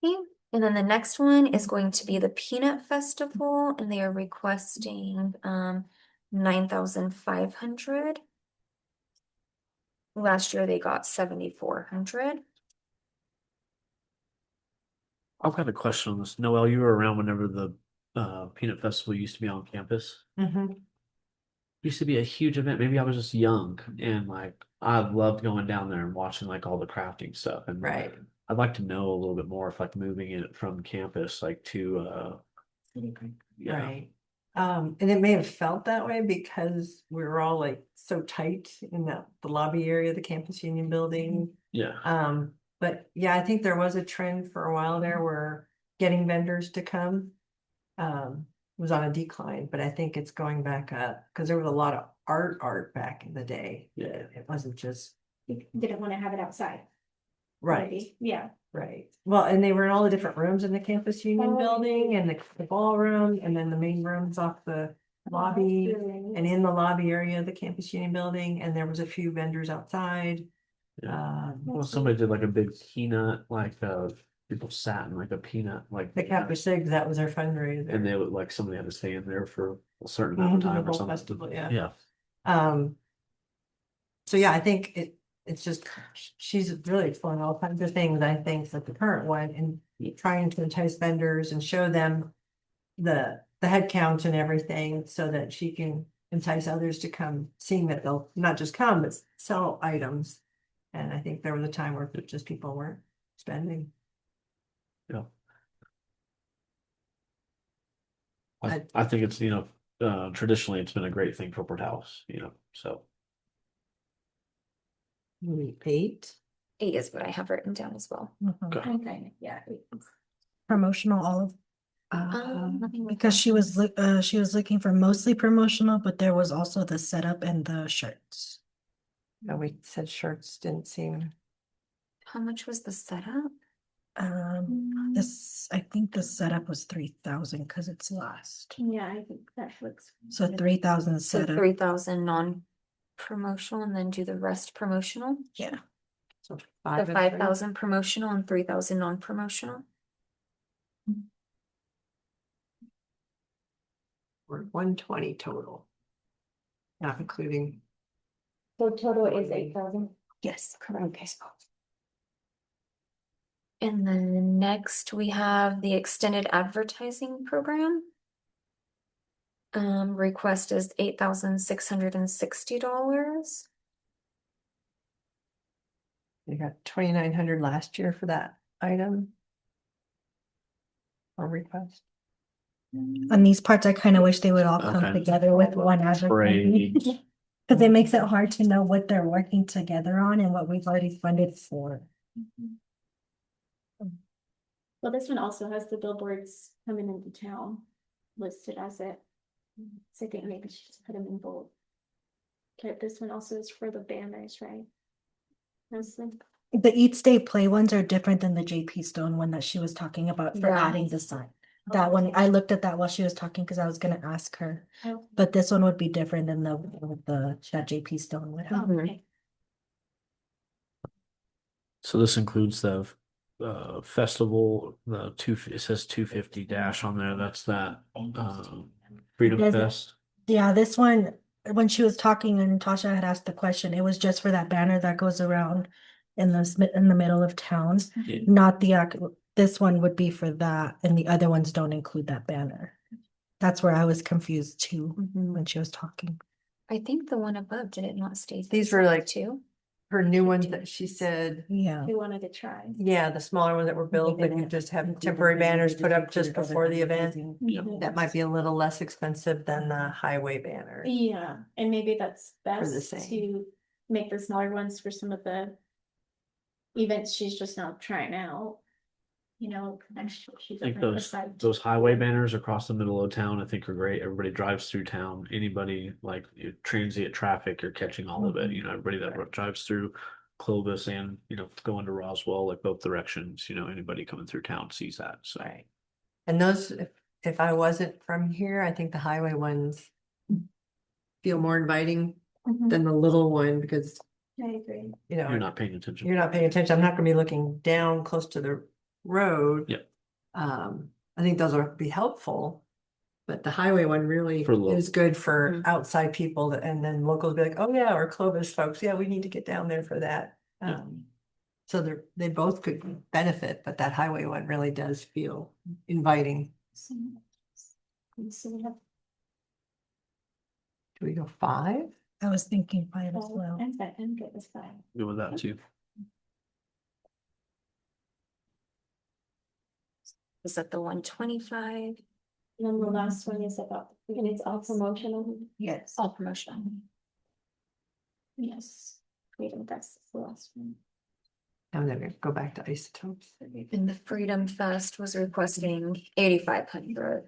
Okay, and then the next one is going to be the Peanut Festival, and they are requesting 9,500. Last year they got 7,400. I've got a question on this. Noel, you were around whenever the peanut festival used to be on campus. Used to be a huge event. Maybe I was just young and like I loved going down there and watching like all the crafting stuff. And Right. I'd like to know a little bit more if like moving it from campus like to yeah. Right. And it may have felt that way because we were all like so tight in the lobby area of the campus union building. Yeah. But yeah, I think there was a trend for a while there where getting vendors to come was on a decline, but I think it's going back up because there was a lot of art back in the day. Yeah. It wasn't just You didn't want to have it outside. right. maybe. Yeah. Right. Well, and they were in all the different rooms in the campus union Oh, building and the ballroom and then the main rooms off the lobby and in the lobby area of the campus union building. And there was a few vendors outside. Well, somebody did like a big peanut, like people sat in like a peanut, like The Campus Sigs, that was their fundraiser. and they would like somebody had to stay in there for a certain amount of The time or whole something. festival, yeah. Yeah. So yeah, I think it's just, she's really exploring all kinds of things, I think, like the current one and trying to entice vendors and show them the head count and everything so that she can entice others to come, seeing that they'll not just come, but sell items. And I think there was a time where just people weren't spending. Yeah. I think it's, traditionally it's been a great thing for Portales, so. Maybe 8. 8 is what I have written down as well. Okay. Okay, yeah. Promotional, all of, Let me make because that- she was looking for mostly promotional, but there was also the setup and the shirts. No, we said shirts didn't seem. How much was the setup? I think the setup was 3,000 because it's last. Yeah, I think that looks. So 3,000 So setup. 3,000 non-promotional and then do the rest promotional? Yeah. So So 5,000 promotional and 3,000 non-promotional? Or 120 total. Not including. So total is 8,000. Yes. Okay. And then next we have the extended advertising program. Request is $8,660. You got 2,900 last year for that item. Or request. On these parts, I kind of wish they would all come Okay. together with one advertising. Parades. Because it makes it hard to know what they're working together on and what we've already funded for. Well, this one also has the billboards coming into town listed as it. So I think maybe she just put them in bold. Okay, this one also is for the banners, right? This one. The Eat Stay Play ones are different than the JP Stone one that she was talking about for Yeah. adding the sign. That one, I looked at that while she was talking because I was gonna ask her, Oh, but this one would be different than the that JP Stone would have. okay. So this includes the festival, it says 250 dash on there. That's that Freedom Does it? Fest. Yeah, this one, when she was talking and Tasha had asked the question, it was just for that banner that goes around in the middle of town, Yeah. not this one would be for that, and the other ones don't include that banner. That's where I was confused too when she was talking. I think the one above, did it not state? These were like two? her new ones that she said, Yeah. We wanted to try. yeah, the smaller ones that were built, but you just have temporary banners put up just before the event. That might be a little less expensive than the highway banner. Yeah, and maybe that's the best same. to make the smaller ones for some of the events she's just now trying out. Next year she's. I think gonna those decide. highway banners across the middle of town, I think are great. Everybody drives through town. Anybody like transient traffic, you're catching all of it. Everybody that drives through Clovis and going to Roswell, like both directions. Anybody coming through town sees that. So Right. And those, if I wasn't from here, I think the highway ones feel more inviting than the little one because, I agree. you know, You're not paying attention. you're not paying attention. I'm not gonna be looking down close to the road. Yep. I think those would be helpful. But the highway one really For local. is good for Mhm. outside people and then locals be like, oh yeah, or Clovis folks, yeah, we need to get down there for that. Yeah. So they both could benefit, but that highway one really does feel inviting. So we have Do we go 5? I was thinking 5 as 12. well. I'm good with 5. Good with that too. Is that the 125? And then the last one is about, and it's all promotional. Yes. All promotional. Yes. Freedom, that's the last one. And then we go back to isotopes. And the Freedom Fest was requesting 8,500.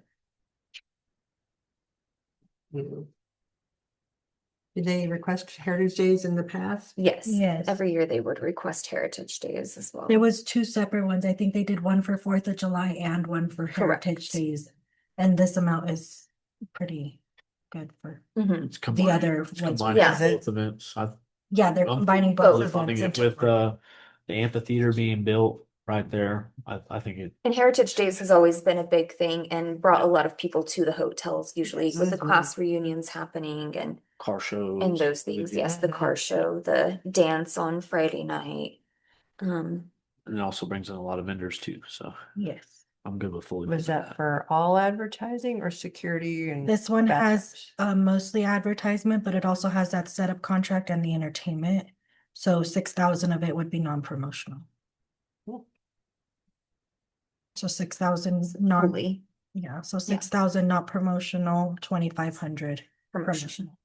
Did they request Heritage Days in the past? Yes. Yes. Every year they would request Heritage Days as well. There was 2 separate ones. I think they did one for 4th of July and one for Correct. Heritage Days. And this amount is pretty good for, Mhm. It's combining, other it's ones. combining Yeah. both events. yeah, they're I'm combining totally both funding events it into with one. the amphitheater being built right there. I think it, And Heritage Days has always been a big thing and brought a lot of people to the hotels, usually with the Mhm. class reunions happening and car shows. those things. Yes, the car show, the dance on Friday night. And it also brings in a lot of vendors too, so Yes. I'm good with fully. Was funding that for all advertising or security and? This one has bathrooms? mostly advertisement, but it also has that setup contract and the entertainment. So 6,000 of it would be non-promotional. Cool. So 6,000 non, Fully yeah, so 6,000 not promotional, 2,500 promotional.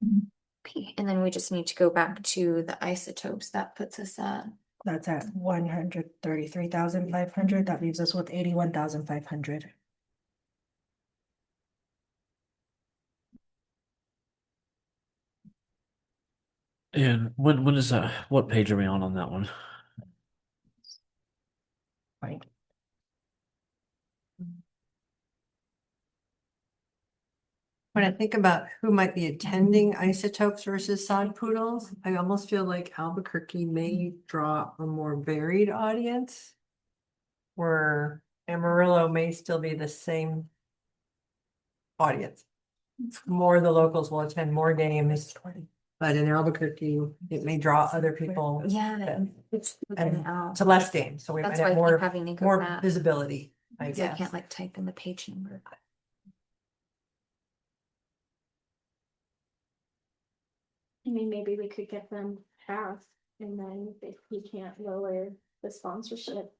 promotional. Okay, and then we just need to go back to the isotopes. That puts us at That's at 133,500. That leaves us with 81,500. And when is that? What page are we on that one? Right. When I think about who might be attending Isotopes versus Sod Poodles, I almost feel like Albuquerque may draw a more varied audience. Where Amarillo may still be the same audience. More of the locals will attend more games, but in Albuquerque, it may draw other people. yeah, it's within And out. to less games, so we might That's why I have keep more, having to go more back. visibility, I Because I guess. can't like type in the page number. I mean, maybe we could get them half, and then if we can't lower the sponsorship.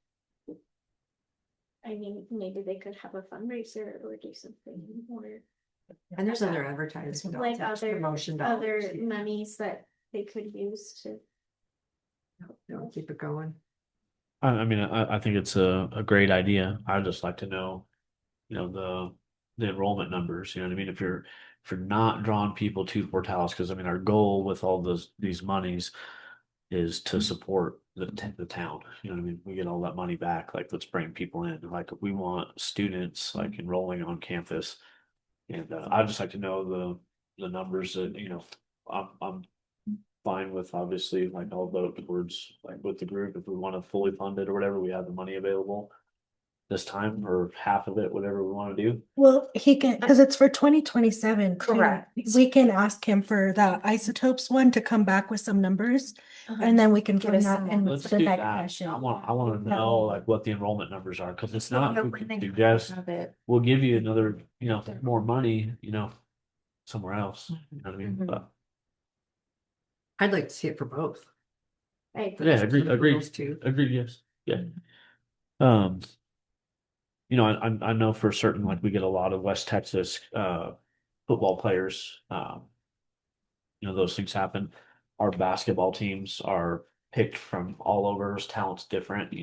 I mean, maybe they could have a fundraiser or do something more. And there's other advertising. Like other, Promotion other dollars. monies that they could use to. They'll keep it going. I mean, I think it's a great idea. I'd just like to know, the enrollment numbers, you know what I mean? If you're not drawing people to Portales, because I mean, our goal with all these monies is to support the town, you know what I mean? We get all that money back, like let's bring people in, like we want students like enrolling on campus. And I'd just like to know the numbers that, I'm fine with, obviously, like I'll vote towards like with the group, if we want to fully fund it or whatever, we have the money available this time or half of it, whatever we want to do. Well, he can, because it's for 2027. too. Correct. We can ask him for the isotopes one to come back with some numbers, and then we can Give bring us that some in more. Let's for the do next that. session. I want to know like what the enrollment numbers are, because it's not, we can When they suggest, have it. we'll give you another, more money, somewhere else, you know what I mean? Mhm. But I'd like to see it for both. I yeah, agreed, Those two. agreed, yes, yeah. I know for certain, like we get a lot of West Texas football players. Those things happen. Our basketball teams are picked from all over. His talent's different,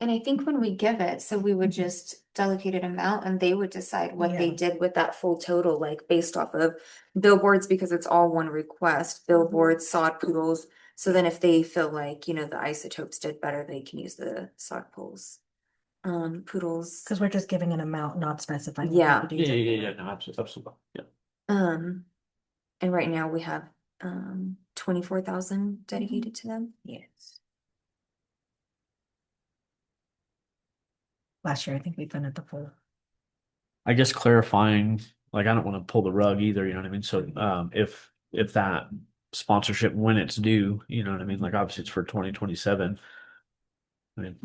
And I think when we give it, so we would just delegate an amount and they would decide what they Yeah. did with that full total, like based off of billboards, because it's all one request, billboards, sod poodles. So then if they feel like, the isotopes did better, they can use the sod pools. Poodles. Because we're just giving an amount, not specifying. what Yeah. the Yeah, DPD yeah, yeah, no, absolutely, yeah. And right now we have 24,000 dedicated to them. Yes. Last year, I think we funded the full. I guess clarifying, like, I don't want to pull the rug either, you know what I mean? So, if that sponsorship, when it's due, you know what I mean? Like, obviously it's for 2027. I mean,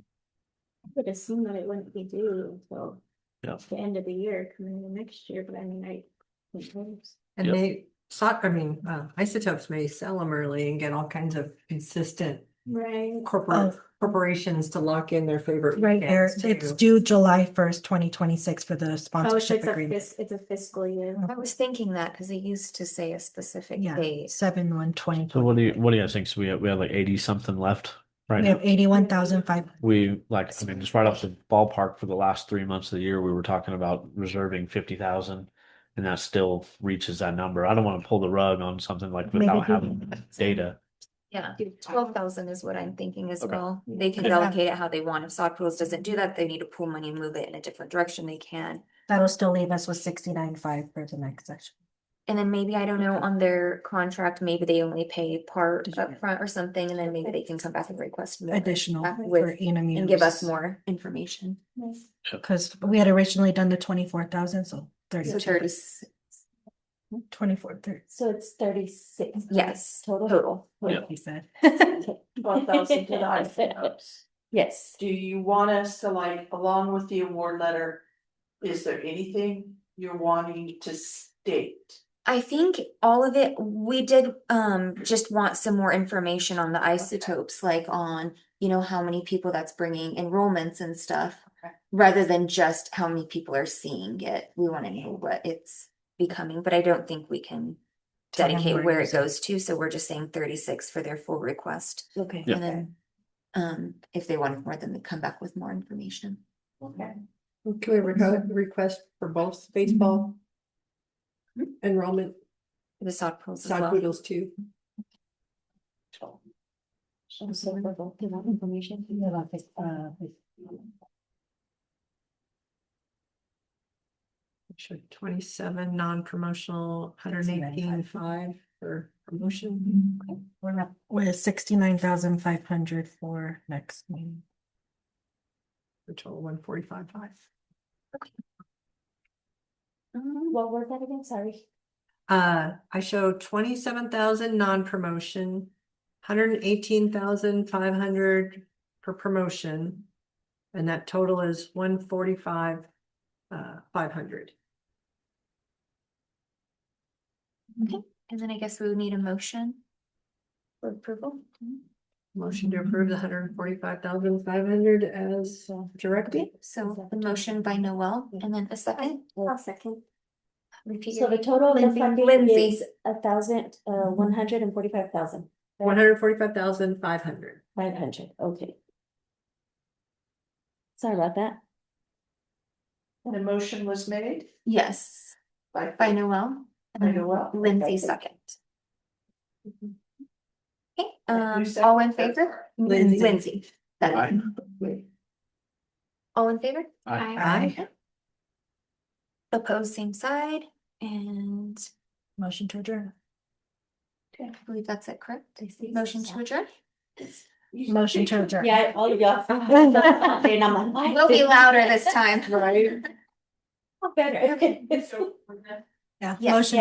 I would assume that it wouldn't be due until yeah, the end of the year, coming into next year, but I mean, And Yep. they, isotopes may sell them early and get all kinds of consistent right. corporations to lock in their favorite. Right there, weekends, it's too. due July 1st, 2026 for the Oh, so sponsorship it's a agreement. it's a fiscal year. I was thinking that because it used to say a specific Yeah, date. 7/1/20. so what do you guys think? So we have like 80 something left right We now? have 81,500. We like, I mean, just right off the ballpark for the last 3 months of the year, we were talking about reserving 50,000, and that still reaches that number. I don't want to pull the rug on something like Maybe without we- having data. Yeah, 12,000 is what I'm thinking as Okay. well. They can Could have- delegate it how they want. If Sod Poodles doesn't do that, they need to pull money and move it in a different direction, they can. That'll still leave us with 69,500 for the next section. And then maybe, I don't know, on their contract, maybe they only pay part Did you- up front or something, and then maybe they can come back and request more. Additional back for with, Enum and give us use. more information. Because we had originally done the 24,000, so So 32. 30, 24, 30, So it's 36. yes, Total. total. Yeah. he said. 12,000 to the isotopes. Yes. Do you want us to, like, along with the award letter, is there anything you're wanting to state? I think all of it, we did just want some more information on the isotopes, like on, how many people that's bringing enrollments and stuff. Okay. Rather than just how many people are seeing it. We want to know what it's becoming, but I don't think we can Tell them dedicate where where it it goes to, so we're just saying 36 for their full request. Okay. Yeah. And then if they want more, then they come back with more information. Okay. Can we request for both baseball enrollment, The Sod Poodles as sod well. poodles too? So for both, you want information? Should 27 non-promotional, 118,500 for promotion. We're up with 69,500 for next meeting. For total 145,500. What was that again? Sorry. I show 27,000 non-promotion, 118,500 for promotion. And that total is 145,500. Okay, and then I guess we would need a motion for approval. Motion to approve the 145,500 as directed. Okay, so the motion by Noel, and then a second. I'll second. Repeat So your the name. total of Lindsay. funding Lindsay. is 145,000. 145,500. 500, okay. Sorry about that. The motion was made Yes, by by Noel. and By then Noel, Lindsay okay. second. Okay, Who all in seconded? favor? Lindsay. Lindsay. That- Aye. All in favor? Aye. Opposed, same side, and Motion to adjourn. I believe that's it, correct? Motion to adjourn? Motion to adjourn. Yeah, all of y'all. And I'm like, We'll be louder this time. Better. So, Yeah. Yes. Motion